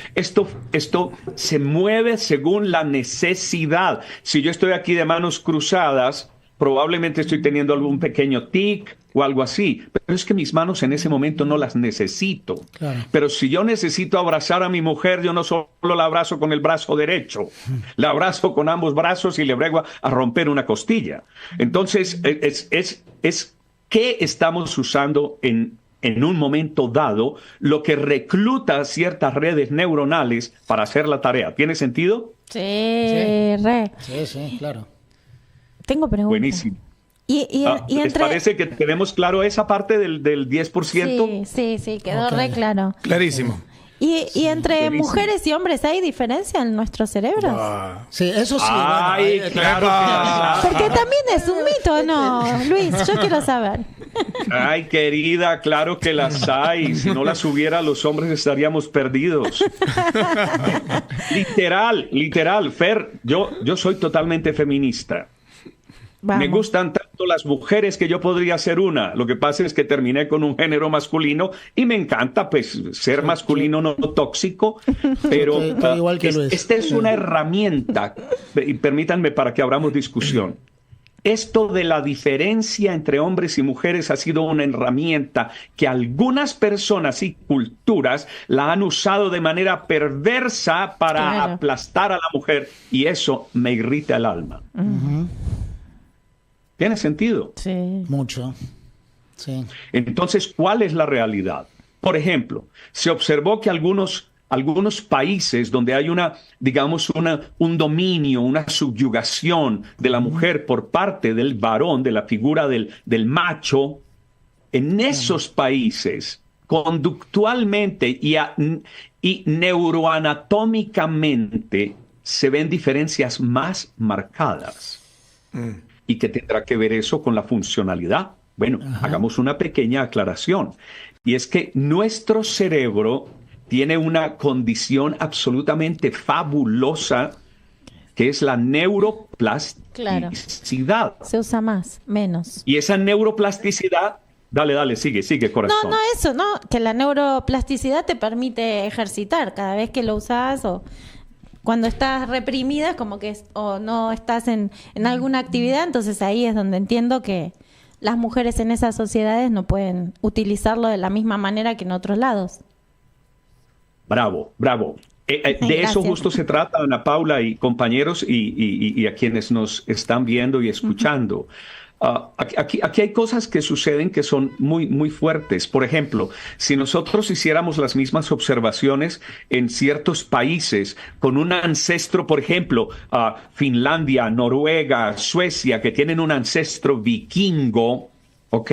E: se mueve según la necesidad. Si yo estoy aquí de manos cruzadas, probablemente estoy teniendo algún pequeño tic o algo así, pero es que mis manos en ese momento no las necesito. Claro. Pero si yo necesito abrazar a mi mujer, yo no solo la abrazo con el brazo derecho, la abrazo con ambos brazos y le brego a romper una costilla. Entonces, es qué estamos usando en un momento dado, lo que recluta ciertas redes neuronales para hacer la tarea. ¿Tiene sentido?
C: Sí, re.
D: Sí, claro.
C: Tengo preguntas.
E: Buenísimo.
C: ¿Y
E: ¿Les parece que tenemos claro esa parte del 10%?
C: Sí, quedó re claro.
B: Clarísimo.
C: ¿Y entre mujeres y hombres hay diferencia en nuestros cerebros?
D: Sí, eso sí.
E: Ay, claro que las hay.
C: Porque también es un mito, ¿no? Luis, yo quiero saber.
E: Ay, querida, claro que las hay. Si no las hubiera, los hombres estaríamos perdidos. Literal. Fer, yo soy totalmente feminista. Vamos. Me gustan tanto las mujeres que yo podría ser una. Lo que pasa es que terminé con un género masculino y me encanta pues ser masculino no tóxico, pero
D: igual que
E: esta es una herramienta, y permítanme para que abramos discusión. Esto de la diferencia entre hombres y mujeres ha sido una herramienta que algunas personas y culturas la han usado de manera perversa para aplastar a la mujer, y eso me irrita el alma. ¿Tiene sentido?
C: Sí.
D: Mucho. Sí.
E: Entonces, ¿cuál es la realidad? Por ejemplo, se observó que algunos países donde hay un dominio, una subyugación de la mujer por parte del varón, de la figura del macho, en esos países, conductualmente y neuroanatómicamente, se ven diferencias más marcadas. ¿Y qué tendrá que ver eso con la funcionalidad? Bueno, hagamos una pequeña aclaración. Y es que nuestro cerebro tiene una condición absolutamente fabulosa, que es la neuroplasticidad.
C: Claro. Se usa más, menos.
E: Y esa neuroplasticidad... Dale, sigue, corazón.
C: No, eso, ¿no? Que la neuroplasticidad te permite ejercitar cada vez que lo usas o... Cuando estás reprimida es como que o no estás en alguna actividad, entonces ahí es donde entiendo que las mujeres en esas sociedades no pueden utilizarlo de la misma manera que en otros lados.
E: Bravo, bravo. De eso justo se trata, Ana Paula y compañeros y a quienes nos están viendo y escuchando. Aquí hay cosas que suceden que son muy, muy fuertes. Por ejemplo, si nosotros hiciéramos las mismas observaciones en ciertos países con un ancestro, por ejemplo, Finlandia, Noruega, Suecia, que tienen un ancestro vikingo, ¿ok?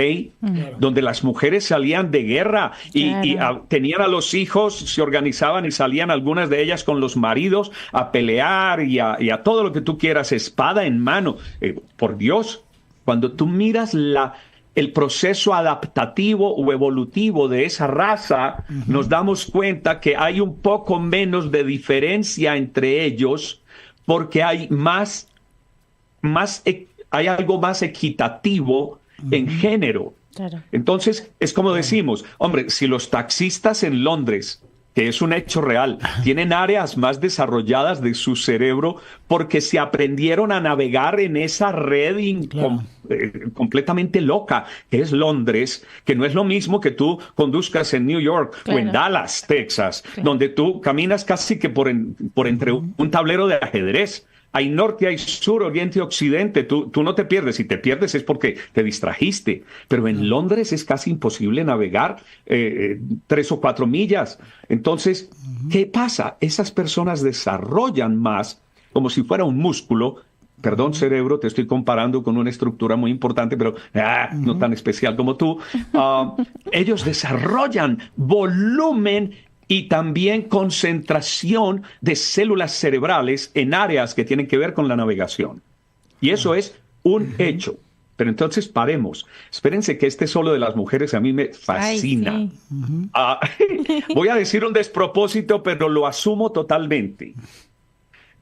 E: Donde las mujeres salían de guerra y tenían a los hijos, se organizaban y salían algunas de ellas con los maridos a pelear y a todo lo que tú quieras, espada en mano. Por Dios, cuando tú miras el proceso adaptativo o evolutivo de esa raza, nos damos cuenta que hay un poco menos de diferencia entre ellos porque hay hay algo más equitativo en género.
C: Claro.
E: Entonces, es como decimos, hombre, si los taxistas en Londres, que es un hecho real, tienen áreas más desarrolladas de su cerebro porque se aprendieron a navegar en esa red completamente loca que es Londres, que no es lo mismo que tú conduzcas en New York o en Dallas, Texas, donde tú caminas casi que por entre un tablero de ajedrez. Hay norte, hay sur, oriente y occidente. Tú no te pierdes. Si te pierdes es porque te distrajiste. Pero en Londres es casi imposible navegar 3 o 4 millas. Entonces, ¿qué pasa? Esas personas desarrollan más como si fuera un músculo. Perdón, cerebro, te estoy comparando con una estructura muy importante, pero no tan especial como tú. Ellos desarrollan volumen y también concentración de células cerebrales en áreas que tienen que ver con la navegación. Y eso es un hecho. Pero entonces paremos. Espérense que este solo de las mujeres a mí me fascina.
C: Ay, sí.
E: Voy a decir un despropósito, pero lo asumo totalmente.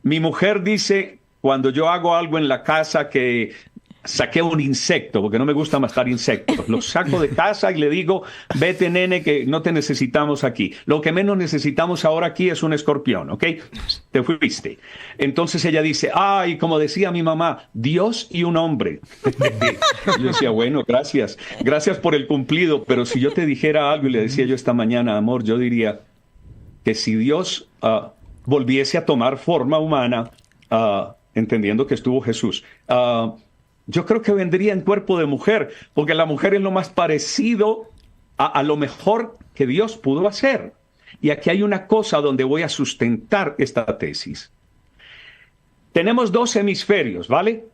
E: Mi mujer dice, cuando yo hago algo en la casa que saqué un insecto, porque no me gusta matar insectos, lo saco de casa y le digo, vete nene, que no te necesitamos aquí. Lo que menos necesitamos ahora aquí es un escorpión, ¿ok? Te fuiste. Entonces ella dice, ay, como decía mi mamá, Dios y un hombre. Yo decía, bueno, gracias por el cumplido, pero si yo te dijera algo y le decía yo esta mañana, amor, yo diría que si Dios volviese a tomar forma humana, entendiendo que estuvo Jesús, yo creo que vendría en cuerpo de mujer, porque la mujer es lo más parecido a lo mejor que Dios pudo hacer. Y aquí hay una cosa donde voy a sustentar esta tesis. Tenemos 2 hemisferios, ¿vale?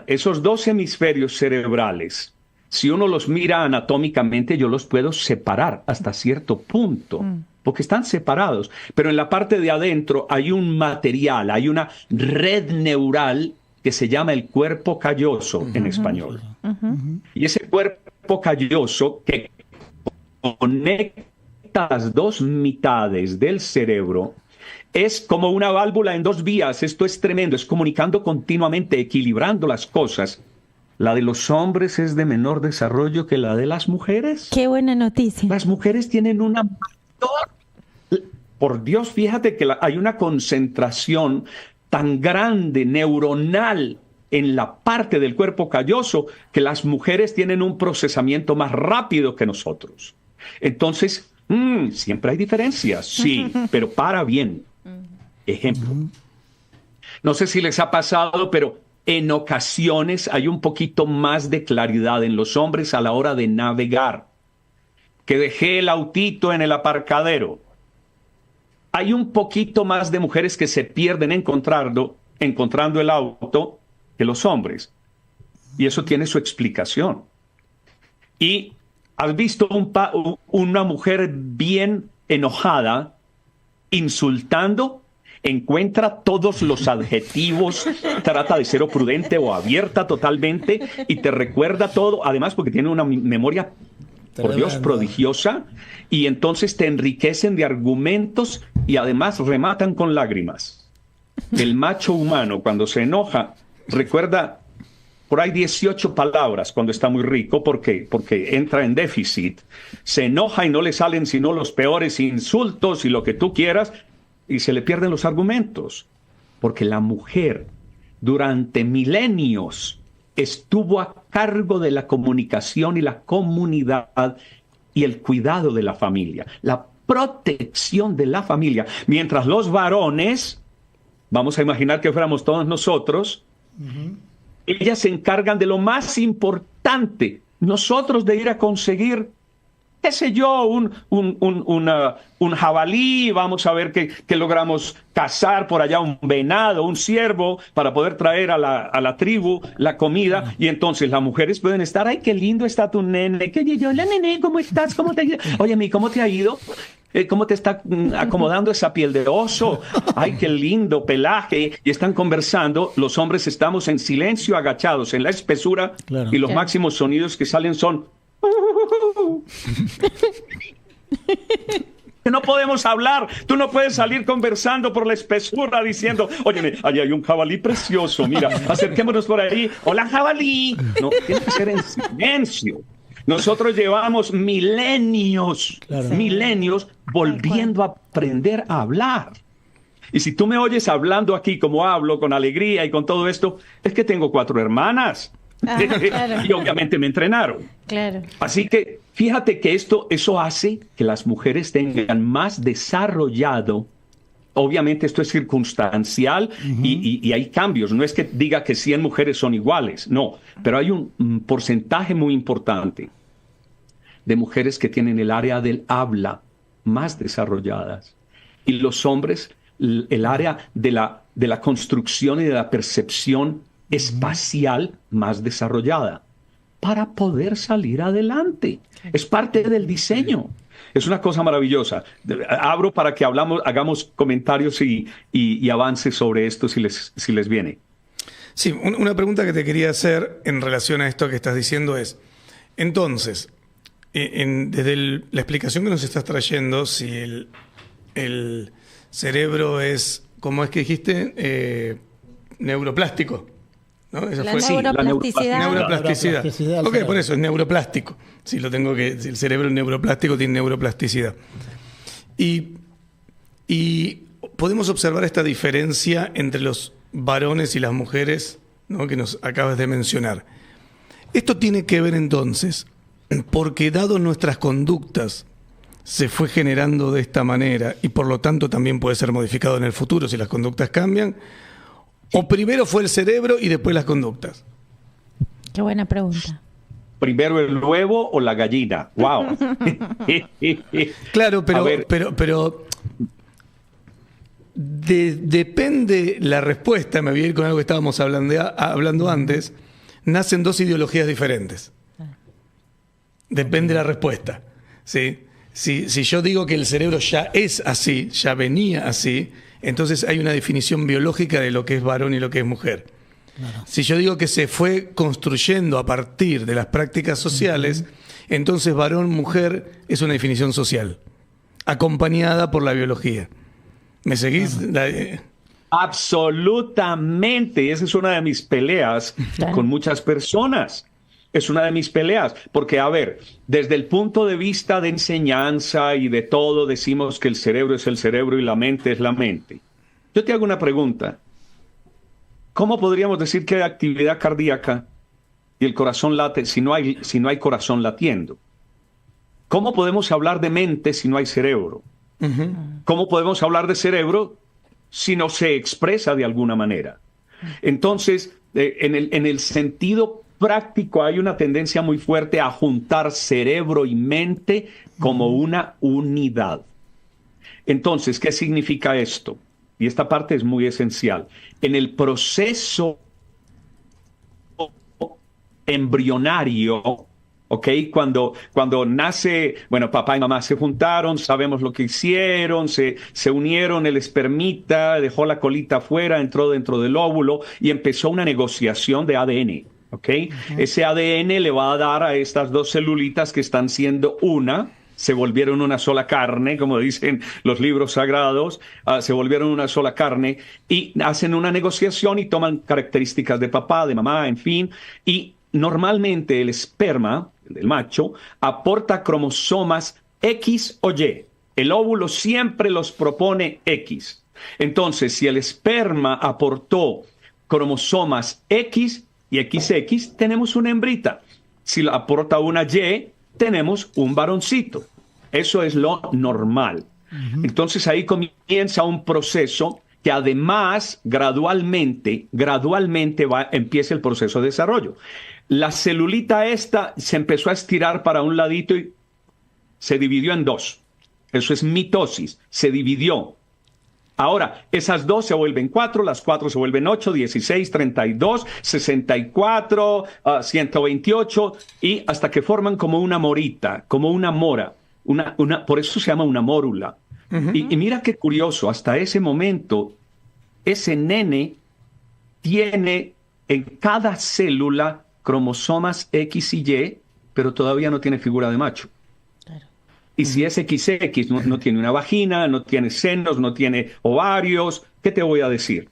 E: Esos 2 hemisferios cerebrales, si uno los mira anatómicamente, yo los puedo separar hasta cierto punto, porque están separados. Pero en la parte de adentro hay un material, hay una red neural que se llama el cuerpo calloso en español. Y ese cuerpo calloso que conecta las 2 mitades del cerebro es como una válvula en 2 vías. Esto es tremendo, es comunicando continuamente, equilibrando las cosas. La de los hombres es de menor desarrollo que la de las mujeres.
C: Qué buena noticia.
E: Las mujeres tienen una mayor... Por Dios, fíjate que hay una concentración tan grande, neuronal, en la parte del cuerpo calloso, que las mujeres tienen un procesamiento más rápido que nosotros. Entonces, siempre hay diferencias, sí, pero para bien. Ejemplo. No sé si les ha pasado, pero en ocasiones hay un poquito más de claridad en los hombres a la hora de navegar. Que dejé el autito en el aparcadero. Hay un poquito más de mujeres que se pierden encontrando el auto que los hombres. Y eso tiene su explicación. Y has visto una mujer bien enojada, insultando, encuentra todos los adjetivos, trata de ser o prudente o abierta totalmente y te recuerda todo, además porque tiene una memoria, por Dios, prodigiosa, y entonces te enriquecen de argumentos y además rematan con lágrimas. El macho humano, cuando se enoja, recuerda por ahí 18 palabras cuando está muy rico. ¿Por qué? Porque entra en déficit. Se enoja y no le salen sino los peores insultos y lo que tú quieras, y se le pierden los argumentos. Porque la mujer durante milenios estuvo a cargo de la comunicación y la comunidad y el cuidado de la familia, la protección de la familia. Mientras los varones, vamos a imaginar que fuéramos todos nosotros, ellas se encargan de lo más importante. Nosotros de ir a conseguir, qué sé yo, un jabalí, vamos a ver que logramos cazar por allá un venado, un ciervo, para poder traer a la tribu la comida. Y entonces las mujeres pueden estar, ay, qué lindo está tu nene, hola nene, ¿cómo estás? ¿Cómo te ha ido? Oye, ¿cómo te ha ido? ¿Cómo te está acomodando esa piel de oso? ¡Ay, qué lindo pelaje! Y están conversando. Los hombres estamos en silencio, agachados en la espesura, claro, y los máximos sonidos que salen son... No podemos hablar. Tú no puedes salir conversando por la espesura diciendo, óyeme, allá hay un jabalí precioso, mira, acerquémonos por ahí. ¡Hola, jabalí! No, tiene que ser en silencio. Nosotros llevamos milenios volviendo a aprender a hablar. Y si tú me oyes hablando aquí como hablo, con alegría y con todo esto, es que tengo 4 hermanas. Claro. Y obviamente me entrenaron. Claro. Así que fíjate que eso hace que las mujeres tengan más desarrollado. Obviamente esto es circunstancial y hay cambios. No es que diga que 100 mujeres son iguales, no. Pero hay un porcentaje muy importante de mujeres que tienen el área del habla más desarrolladas. Y los hombres, el área de la construcción y de la percepción espacial más desarrollada. Para poder salir adelante. Es parte del diseño. Es una cosa maravillosa. Abro para que hagamos comentarios y avances sobre esto si les viene.
B: Sí, una pregunta que te quería hacer en relación a esto que estás diciendo es, entonces, desde la explicación que nos estás trayendo, si el cerebro es, ¿cómo es que dijiste? Neuroplástico. ¿No? Esa fue
C: neuroplasticidad.
B: Neuroplasticidad. Ok, por eso es neuroplástico. Si el cerebro es neuroplástico, tiene neuroplasticidad. Y podemos observar esta diferencia entre los varones y las mujeres, ¿no?, que nos acabas de mencionar. Esto tiene que ver entonces, porque dado nuestras conductas, se fue generando de esta manera y por lo tanto también puede ser modificado en el futuro si las conductas cambian. ¿O primero fue el cerebro y después las conductas?
C: Qué buena pregunta.
E: ¿Primero el huevo o la gallina? ¡Wow!
B: Claro, pero depende la respuesta, me voy a ir con algo que estábamos hablando antes, nacen 2 ideologías diferentes. Depende la respuesta. ¿Sí? Si yo digo que el cerebro ya es así, ya venía así, entonces hay una definición biológica de lo que es varón y lo que es mujer. Claro. Si yo digo que se fue construyendo a partir de las prácticas sociales, entonces varón-mujer es una definición social, acompañada por la biología. ¿Me seguís? Claro.
E: Absolutamente. Esa es una de mis peleas con muchas personas. Es una de mis peleas, porque, a ver, desde el punto de vista de enseñanza y de todo, decimos que el cerebro es el cerebro y la mente es la mente. Yo te hago una pregunta. ¿Cómo podríamos decir que hay actividad cardíaca y el corazón late si no hay corazón latiendo? ¿Cómo podemos hablar de mente si no hay cerebro? ¿Cómo podemos hablar de cerebro si no se expresa de alguna manera? Entonces, en el sentido práctico hay una tendencia muy fuerte a juntar cerebro y mente como una unidad. Entonces, ¿qué significa esto? Y esta parte es muy esencial. En el proceso embrionario, ¿ok? Cuando nace, bueno, papá y mamá se juntaron, sabemos lo que hicieron, se unieron, el espermita dejó la colita afuera, entró dentro del óvulo y empezó una negociación de ADN. ¿Okay? Ese ADN le va a dar a estas 2 celulitas que están siendo una, se volvieron una sola carne, como dicen los libros sagrados, se volvieron una sola carne y hacen una negociación y toman características de papá, de mamá, en fin, y normalmente el esperma, el macho, aporta cromosomas X o Y. El óvulo siempre los propone X. Entonces, si el esperma aportó cromosomas X, y XX, tenemos una hembrita. Si la aporta una Y, tenemos un varoncito. Eso es lo normal. Entonces ahí comienza un proceso que además gradualmente empieza el proceso de desarrollo. La celulita esta se empezó a estirar para un ladito y se dividió en dos. Eso es mitosis, se dividió. Ahora, esas 2 se vuelven 4, las 4 se vuelven 8, 16, 32, 64, 128, y hasta que forman como una morita, como una mora. Por eso se llama una mórula. Y mira qué curioso, hasta ese momento, ese nene tiene en cada célula cromosomas X y Y, pero todavía no tiene figura de macho. Y si es XX, no tiene una vagina, no tiene senos, no tiene ovarios, ¿qué te voy a decir?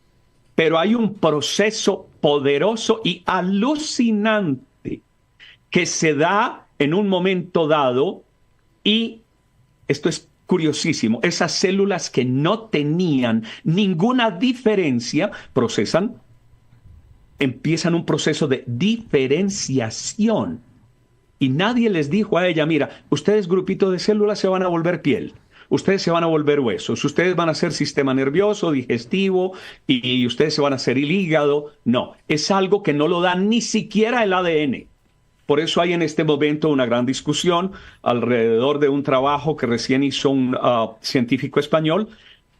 E: Pero hay un proceso poderoso y alucinante que se da en un momento dado, y esto es curiosísimo, esas células que no tenían ninguna diferencia empiezan un proceso de diferenciación. Y nadie les dijo a ella, mira, ustedes grupito de células se van a volver piel, ustedes se van a volver huesos, ustedes van a ser sistema nervioso, digestivo, y ustedes se van a hacer el hígado. No, es algo que no lo da ni siquiera el ADN. Por eso hay en este momento una gran discusión alrededor de un trabajo que recién hizo un científico español,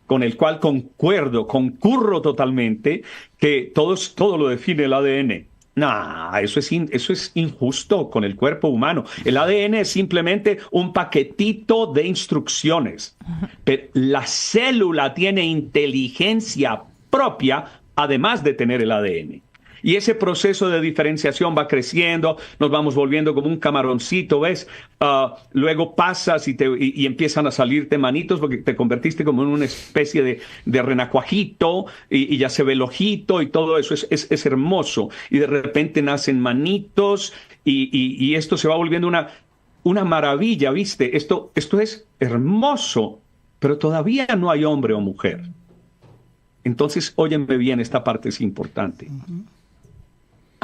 E: con el cual concurro totalmente, que todo lo define el ADN. No, eso es injusto con el cuerpo humano. El ADN es simplemente un paquetito de instrucciones. Pero la célula tiene inteligencia propia, además de tener el ADN. Y ese proceso de diferenciación va creciendo, nos vamos volviendo como un camaroncito, ¿ves? Luego pasas y empiezan a salirte manitos porque te convertiste como en una especie de renacuajito y ya se ve el ojito y todo eso es hermoso. Y de repente nacen manitos y esto se va volviendo una maravilla, ¿viste? Esto es hermoso, pero todavía no hay hombre o mujer. Entonces, óyeme bien, esta parte es importante.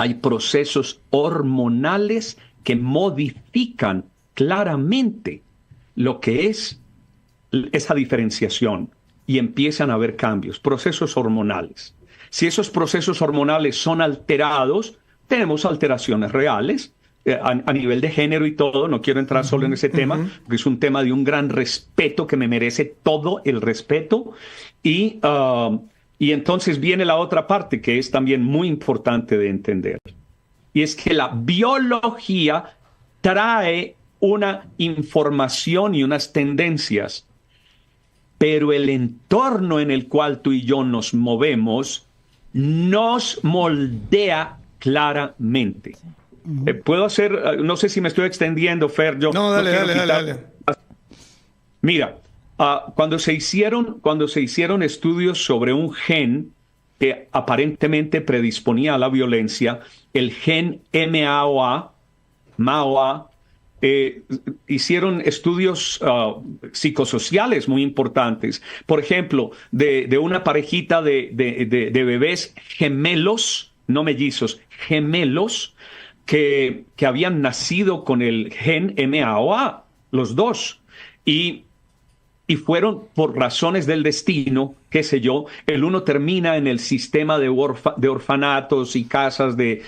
E: Hay procesos hormonales que modifican claramente lo que es esa diferenciación y empiezan a haber cambios, procesos hormonales. Si esos procesos hormonales son alterados, tenemos alteraciones reales a nivel de género y todo. No quiero entrar solo en ese tema, porque es un tema de un gran respeto que me merece todo el respeto. Y entonces viene la otra parte que es también muy importante de entender. Y es que la biología trae una información y unas tendencias, pero el entorno en el cual tú y yo nos movemos nos moldea claramente. Puedo hacer, no sé si me estoy extendiendo, Fer.
B: No, dale.
E: Mira. Cuando se hicieron estudios sobre un gen que aparentemente predisponía a la violencia, el gen MAOA, hicieron estudios psicosociales muy importantes. Por ejemplo, de una parejita de bebés gemelos, no mellizos, gemelos, que habían nacido con el gen MAOA, los dos. Y fueron por razones del destino, qué sé yo, el uno termina en el sistema de orfanatos y casas de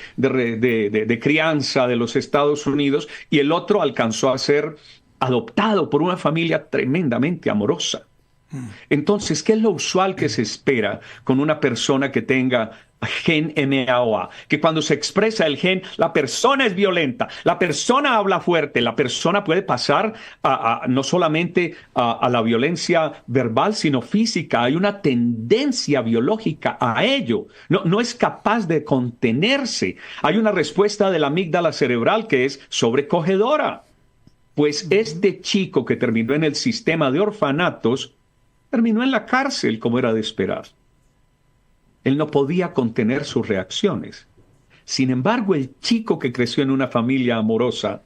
E: crianza de los Estados Unidos, y el otro alcanzó a ser adoptado por una familia tremendamente amorosa. Entonces, ¿qué es lo usual que se espera con una persona que tenga gen MAOA? Que cuando se expresa el gen, la persona es violenta, la persona habla fuerte, la persona puede pasar no solamente a la violencia verbal, sino física. Hay una tendencia biológica a ello. No es capaz de contenerse. Hay una respuesta de la amígdala cerebral que es sobrecogedora. Pues este chico que terminó en el sistema de orfanatos, terminó en la cárcel, como era de esperar. Él no podía contener sus reacciones. Sin embargo, el chico que creció en una familia amorosa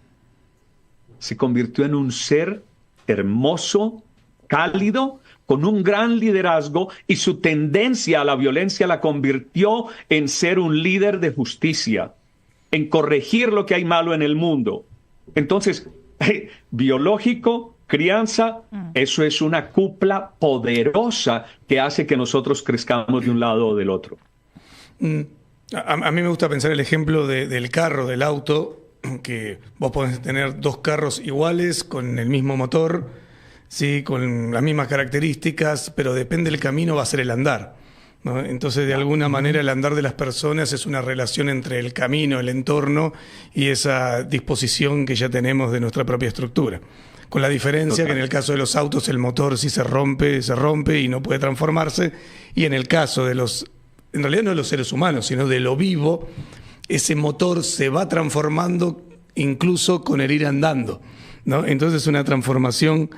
E: se convirtió en un ser hermoso, cálido, con un gran liderazgo y su tendencia a la violencia la convirtió en ser un líder de justicia, en corregir lo que hay malo en el mundo. Entonces, biológico, crianza, eso es una cupla poderosa que hace que nosotros crezcamos de un lado o del otro.
B: A mí me gusta pensar el ejemplo del carro, del auto, que vos podés tener dos carros iguales con el mismo motor, ¿sí? Con las mismas características, pero depende del camino va a ser el andar, ¿no? Entonces, de alguna manera, el andar de las personas es una relación entre el camino, el entorno y esa disposición que ya tenemos de nuestra propia estructura. Con la diferencia que en el caso de los autos el motor sí se rompe y no puede transformarse, y en el caso de en realidad no de los seres humanos, sino de lo vivo, ese motor se va transformando incluso con el ir andando, ¿no? Entonces es una transformación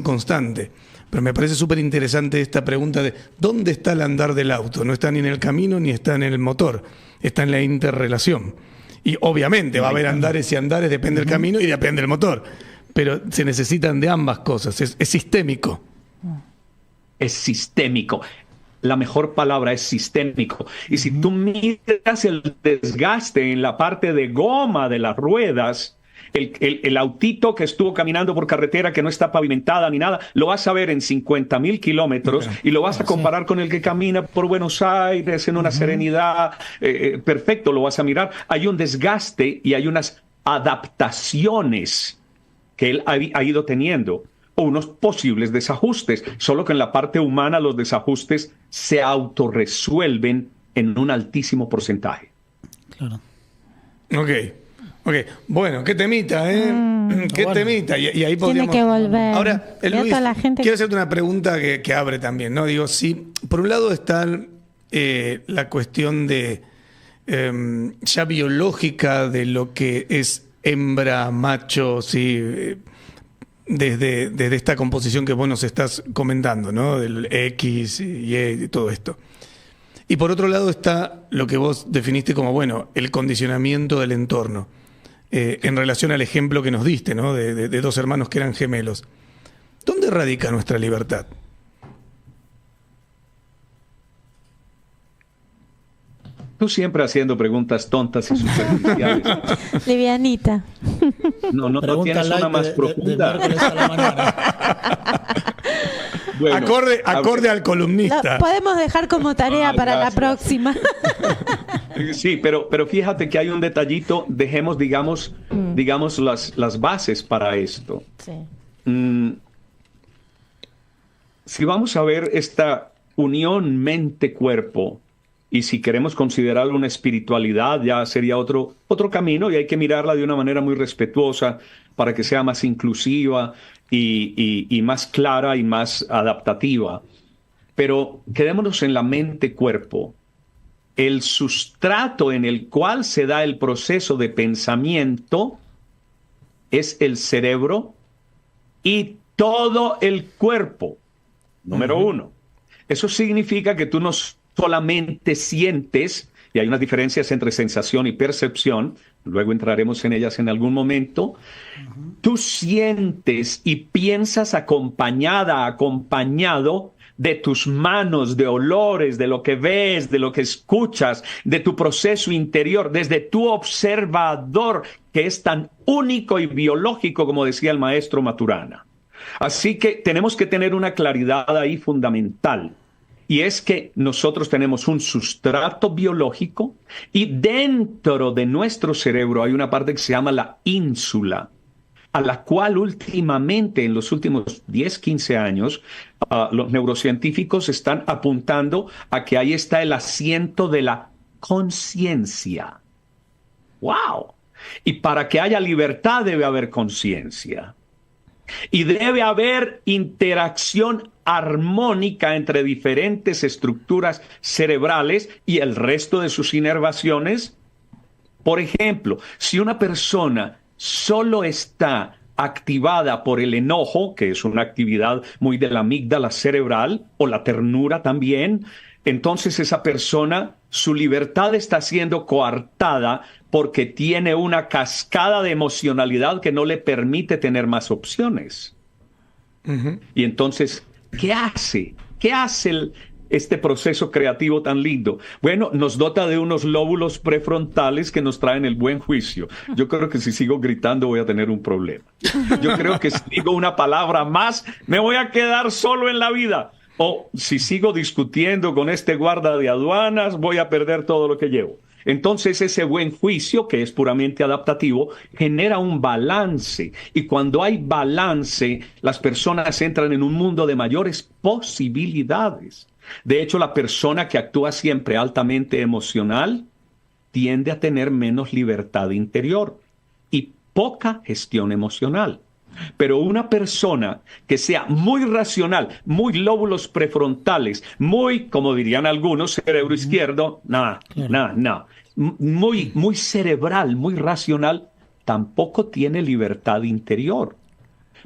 B: constante. Pero me parece súper interesante esta pregunta de ¿dónde está el andar del auto? No está ni en el camino ni está en el motor, está en la interrelación. Y obviamente va a haber andares y andares, depende del camino y depende del motor. Pero se necesitan de ambas cosas, es sistémico.
E: Es sistémico. La mejor palabra es sistémico. Y si tú miras el desgaste en la parte de goma de las ruedas, el autito que estuvo caminando por carretera que no está pavimentada ni nada, lo vas a ver en 50,000 kilómetros y lo vas a comparar con el que camina por Buenos Aires en una serenidad, perfecto, lo vas a mirar. Hay un desgaste y hay unas adaptaciones que él ha ido teniendo, o unos posibles desajustes, solo que en la parte humana los desajustes se autorresuelven en un altísimo porcentaje.
D: Claro.
B: Ok. Bueno, qué temita, ¿eh? Qué bueno. Temita. Y ahí podríamos...
C: Tiene que volver.
B: Ahora, Luis, quiero hacerte una pregunta que abre también, ¿no? Digo, si por un lado está la cuestión de ya biológica de lo que es hembra, macho, sí, desde esta composición que vos nos estás comentando, ¿no? Del X y Y, todo esto. Y por otro lado está lo que vos definiste como, bueno, el condicionamiento del entorno. En relación al ejemplo que nos diste, ¿no? De dos hermanos que eran gemelos. ¿Dónde radica nuestra libertad?
E: Tú siempre haciendo preguntas tontas y superficiales.
C: Livianita.
E: No tienes una más profunda.
B: Bueno, acorde al columnista.
C: Lo podemos dejar como tarea para
E: gracias.
C: La próxima.
E: Sí, pero fíjate que hay un detallito. Dejemos, digamos las bases para esto.
C: Sí.
E: Si vamos a ver esta unión mente-cuerpo, y si queremos considerarlo una espiritualidad, ya sería otro camino, y hay que mirarla de una manera muy respetuosa para que sea más inclusiva y más clara y más adaptativa. Pero quedémonos en la mente-cuerpo. El sustrato en el cual se da el proceso de pensamiento es el cerebro y todo el cuerpo. Número uno. Eso significa que tú no solamente sientes, y hay unas diferencias entre sensación y percepción, luego entraremos en ellas en algún momento. Tú sientes y piensas acompañado de tus manos, de olores, de lo que ves, de lo que escuchas, de tu proceso interior, desde tu observador, que es tan único y biológico, como decía el maestro Maturana. Así que tenemos que tener una claridad ahí fundamental. Y es que nosotros tenemos un sustrato biológico y dentro de nuestro cerebro hay una parte que se llama la ínsula, a la cual últimamente, en los últimos 10, 15 años, los neurocientíficos están apuntando a que ahí está el asiento de la conciencia. ¡Wow! Y para que haya libertad debe haber conciencia. Y debe haber interacción armónica entre diferentes estructuras cerebrales y el resto de sus inervaciones. Por ejemplo, si una persona solo está activada por el enojo, que es una actividad muy de la amígdala cerebral, o la ternura también, entonces esa persona, su libertad está siendo coartada porque tiene una cascada de emocionalidad que no le permite tener más opciones. Y entonces, ¿qué hace? ¿Qué hace este proceso creativo tan lindo? Bueno, nos dota de unos lóbulos prefrontales que nos traen el buen juicio. Yo creo que si sigo gritando voy a tener un problema. Yo creo que si digo una palabra más, me voy a quedar solo en la vida. O si sigo discutiendo con este guarda de aduanas, voy a perder todo lo que llevo. Entonces ese buen juicio, que es puramente adaptativo, genera un balance. Y cuando hay balance, las personas entran en un mundo de mayores posibilidades. De hecho, la persona que actúa siempre altamente emocional tiende a tener menos libertad interior y poca gestión emocional. Pero una persona que sea muy racional, muy lóbulos prefrontales, muy, como dirían algunos, cerebro izquierdo, muy cerebral, muy racional, tampoco tiene libertad interior.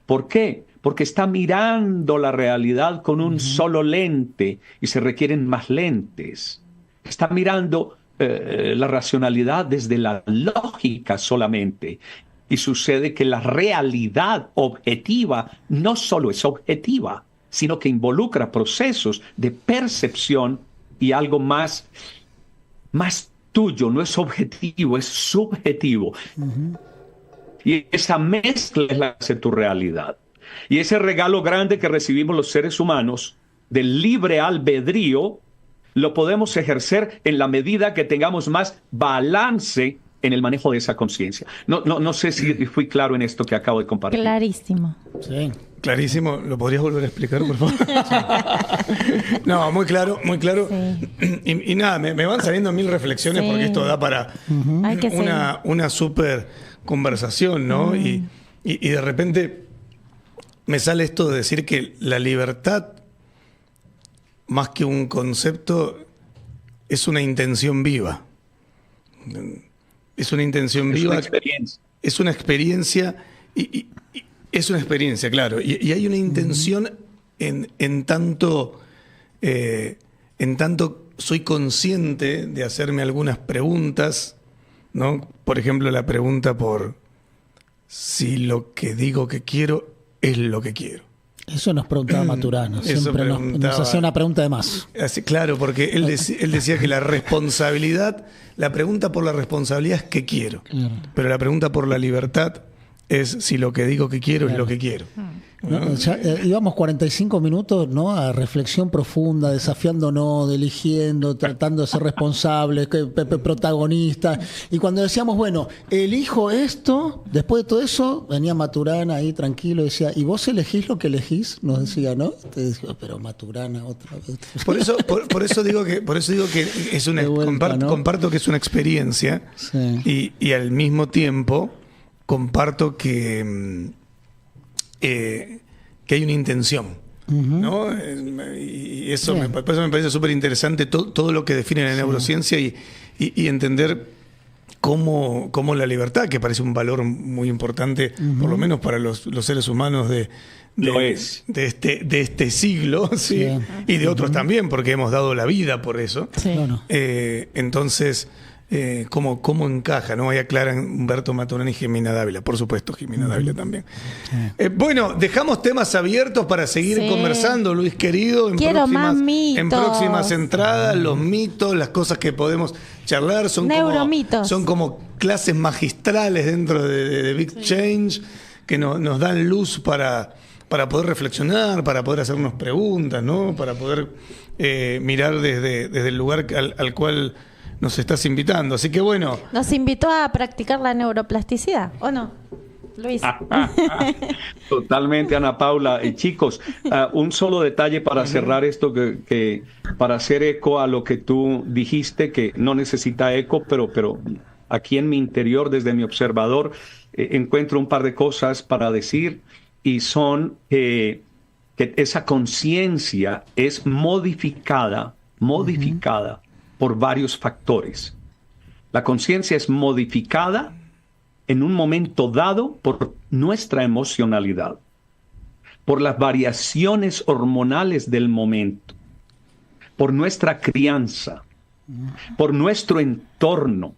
E: ¿Por qué? Porque está mirando la realidad con un solo lente y se requieren más lentes. Está mirando la racionalidad desde la lógica solamente. Y sucede que la realidad objetiva no solo es objetiva, sino que involucra procesos de percepción y algo más tuyo. No es objetivo, es subjetivo. Y esa mezcla es la que hace tu realidad. Y ese regalo grande que recibimos los seres humanos del libre albedrío, lo podemos ejercer en la medida que tengamos más balance en el manejo de esa conciencia. No sé si fui claro en esto que acabo de compartir.
C: Clarísimo.
B: Sí, clarísimo. ¿Lo podrías volver a explicar, por favor? No, muy claro, muy claro. Sí. Y nada, me van saliendo 1000 reflexiones porque esto da para una súper conversación, ¿no? Y de repente me sale esto de decir que la libertad, más que un concepto, es una intención viva. Es una intención viva.
E: Es una experiencia.
B: Es una experiencia y es una experiencia, claro. Y hay una intención en tanto soy consciente de hacerme algunas preguntas, ¿no? Por ejemplo, la pregunta por si lo que digo que quiero es lo que quiero.
D: Eso nos preguntaba Maturana. Siempre nos hacía una pregunta de más.
B: Así, claro, porque él decía que la responsabilidad, la pregunta por la responsabilidad es qué quiero. Claro. Pero la pregunta por la libertad es si lo que digo que quiero es lo que quiero.
D: ¿No? Ya, íbamos 45 minutos, ¿no?, a reflexión profunda, desafiándonos, eligiendo, tratando de ser responsables, protagonistas. Y cuando decíamos, bueno, elijo esto, después de todo eso, venía Maturana ahí tranquilo y decía, ¿y vos elegís lo que elegís? Nos decía, ¿no? Te decía, pero Maturana otra vez.
B: Por eso digo que es una vuelta, comparto que es una experiencia, sí. y al mismo tiempo comparto que hay una intención, ¿no? Y eso, por eso me parece súper interesante todo lo que define la neurociencia y entender cómo la libertad, que parece un valor muy importante, por lo menos para los seres humanos de este siglo, ¿sí? Y de otros también, porque hemos dado la vida por eso. Sí. Entonces, cómo encaja, ¿no? Ahí aclaran Humberto Maturana y Jimena Dávila, por supuesto, Jimena Dávila también. Bueno, dejamos temas abiertos para seguir conversando, Luis querido.
C: Quiero más mitos.
B: En próximas entradas, los mitos, las cosas que podemos charlar son como clases magistrales dentro de Big Change que nos dan luz para poder reflexionar, para poder hacernos preguntas, ¿no? Para poder mirar desde el lugar al cual nos estás invitando, así que bueno.
C: Nos invitó a practicar la neuroplasticidad, ¿o no, Luis?
E: Totalmente, Ana Paula. Chicos, un solo detalle para cerrar esto, que para hacer eco a lo que tú dijiste, que no necesita eco, pero aquí en mi interior, desde mi observador, encuentro un par de cosas para decir, y son que esa conciencia es modificada por varios factores. La conciencia es modificada en un momento dado por nuestra emocionalidad, por las variaciones hormonales del momento, por nuestra crianza, por nuestro entorno.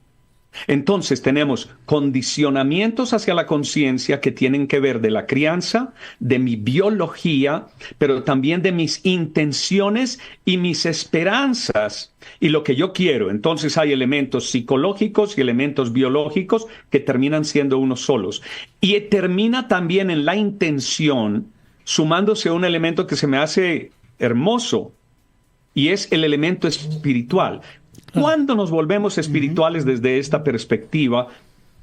E: Entonces tenemos condicionamientos hacia la conciencia que tienen que ver de la crianza, de mi biología, pero también de mis intenciones y mis esperanzas y lo que yo quiero. Entonces hay elementos psicológicos y elementos biológicos que terminan siendo unos solos. Y termina también en la intención, sumándose a un elemento que se me hace hermoso, y es el elemento espiritual. ¿Cuándo nos volvemos espirituales desde esta perspectiva,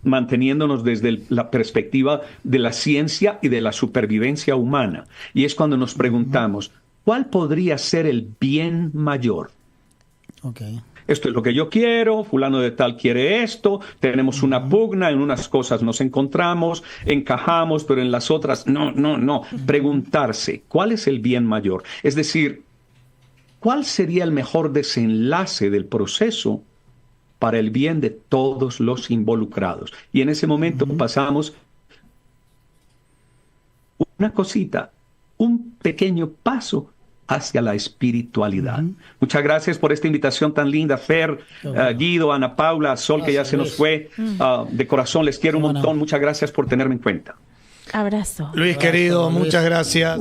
E: manteniéndonos desde la perspectiva de la ciencia y de la supervivencia humana? Y es cuando nos preguntamos, ¿cuál podría ser el bien mayor? Esto es lo que yo quiero, fulano de tal quiere esto, tenemos una pugna, en unas cosas nos encontramos, encajamos, pero en las otras no. Preguntarse, ¿cuál es el bien mayor? Es decir, ¿cuál sería el mejor desenlace del proceso para el bien de todos los involucrados? Y en ese momento pasamos una cosita, un pequeño paso hacia la espiritualidad. Muchas gracias por esta invitación tan linda, Fer, Guido, Ana Paula, Sol, que ya se nos fue. De corazón les quiero un montón. Muchas gracias por tenerme en cuenta.
C: Abrazo.
B: Luis, querido, muchas gracias.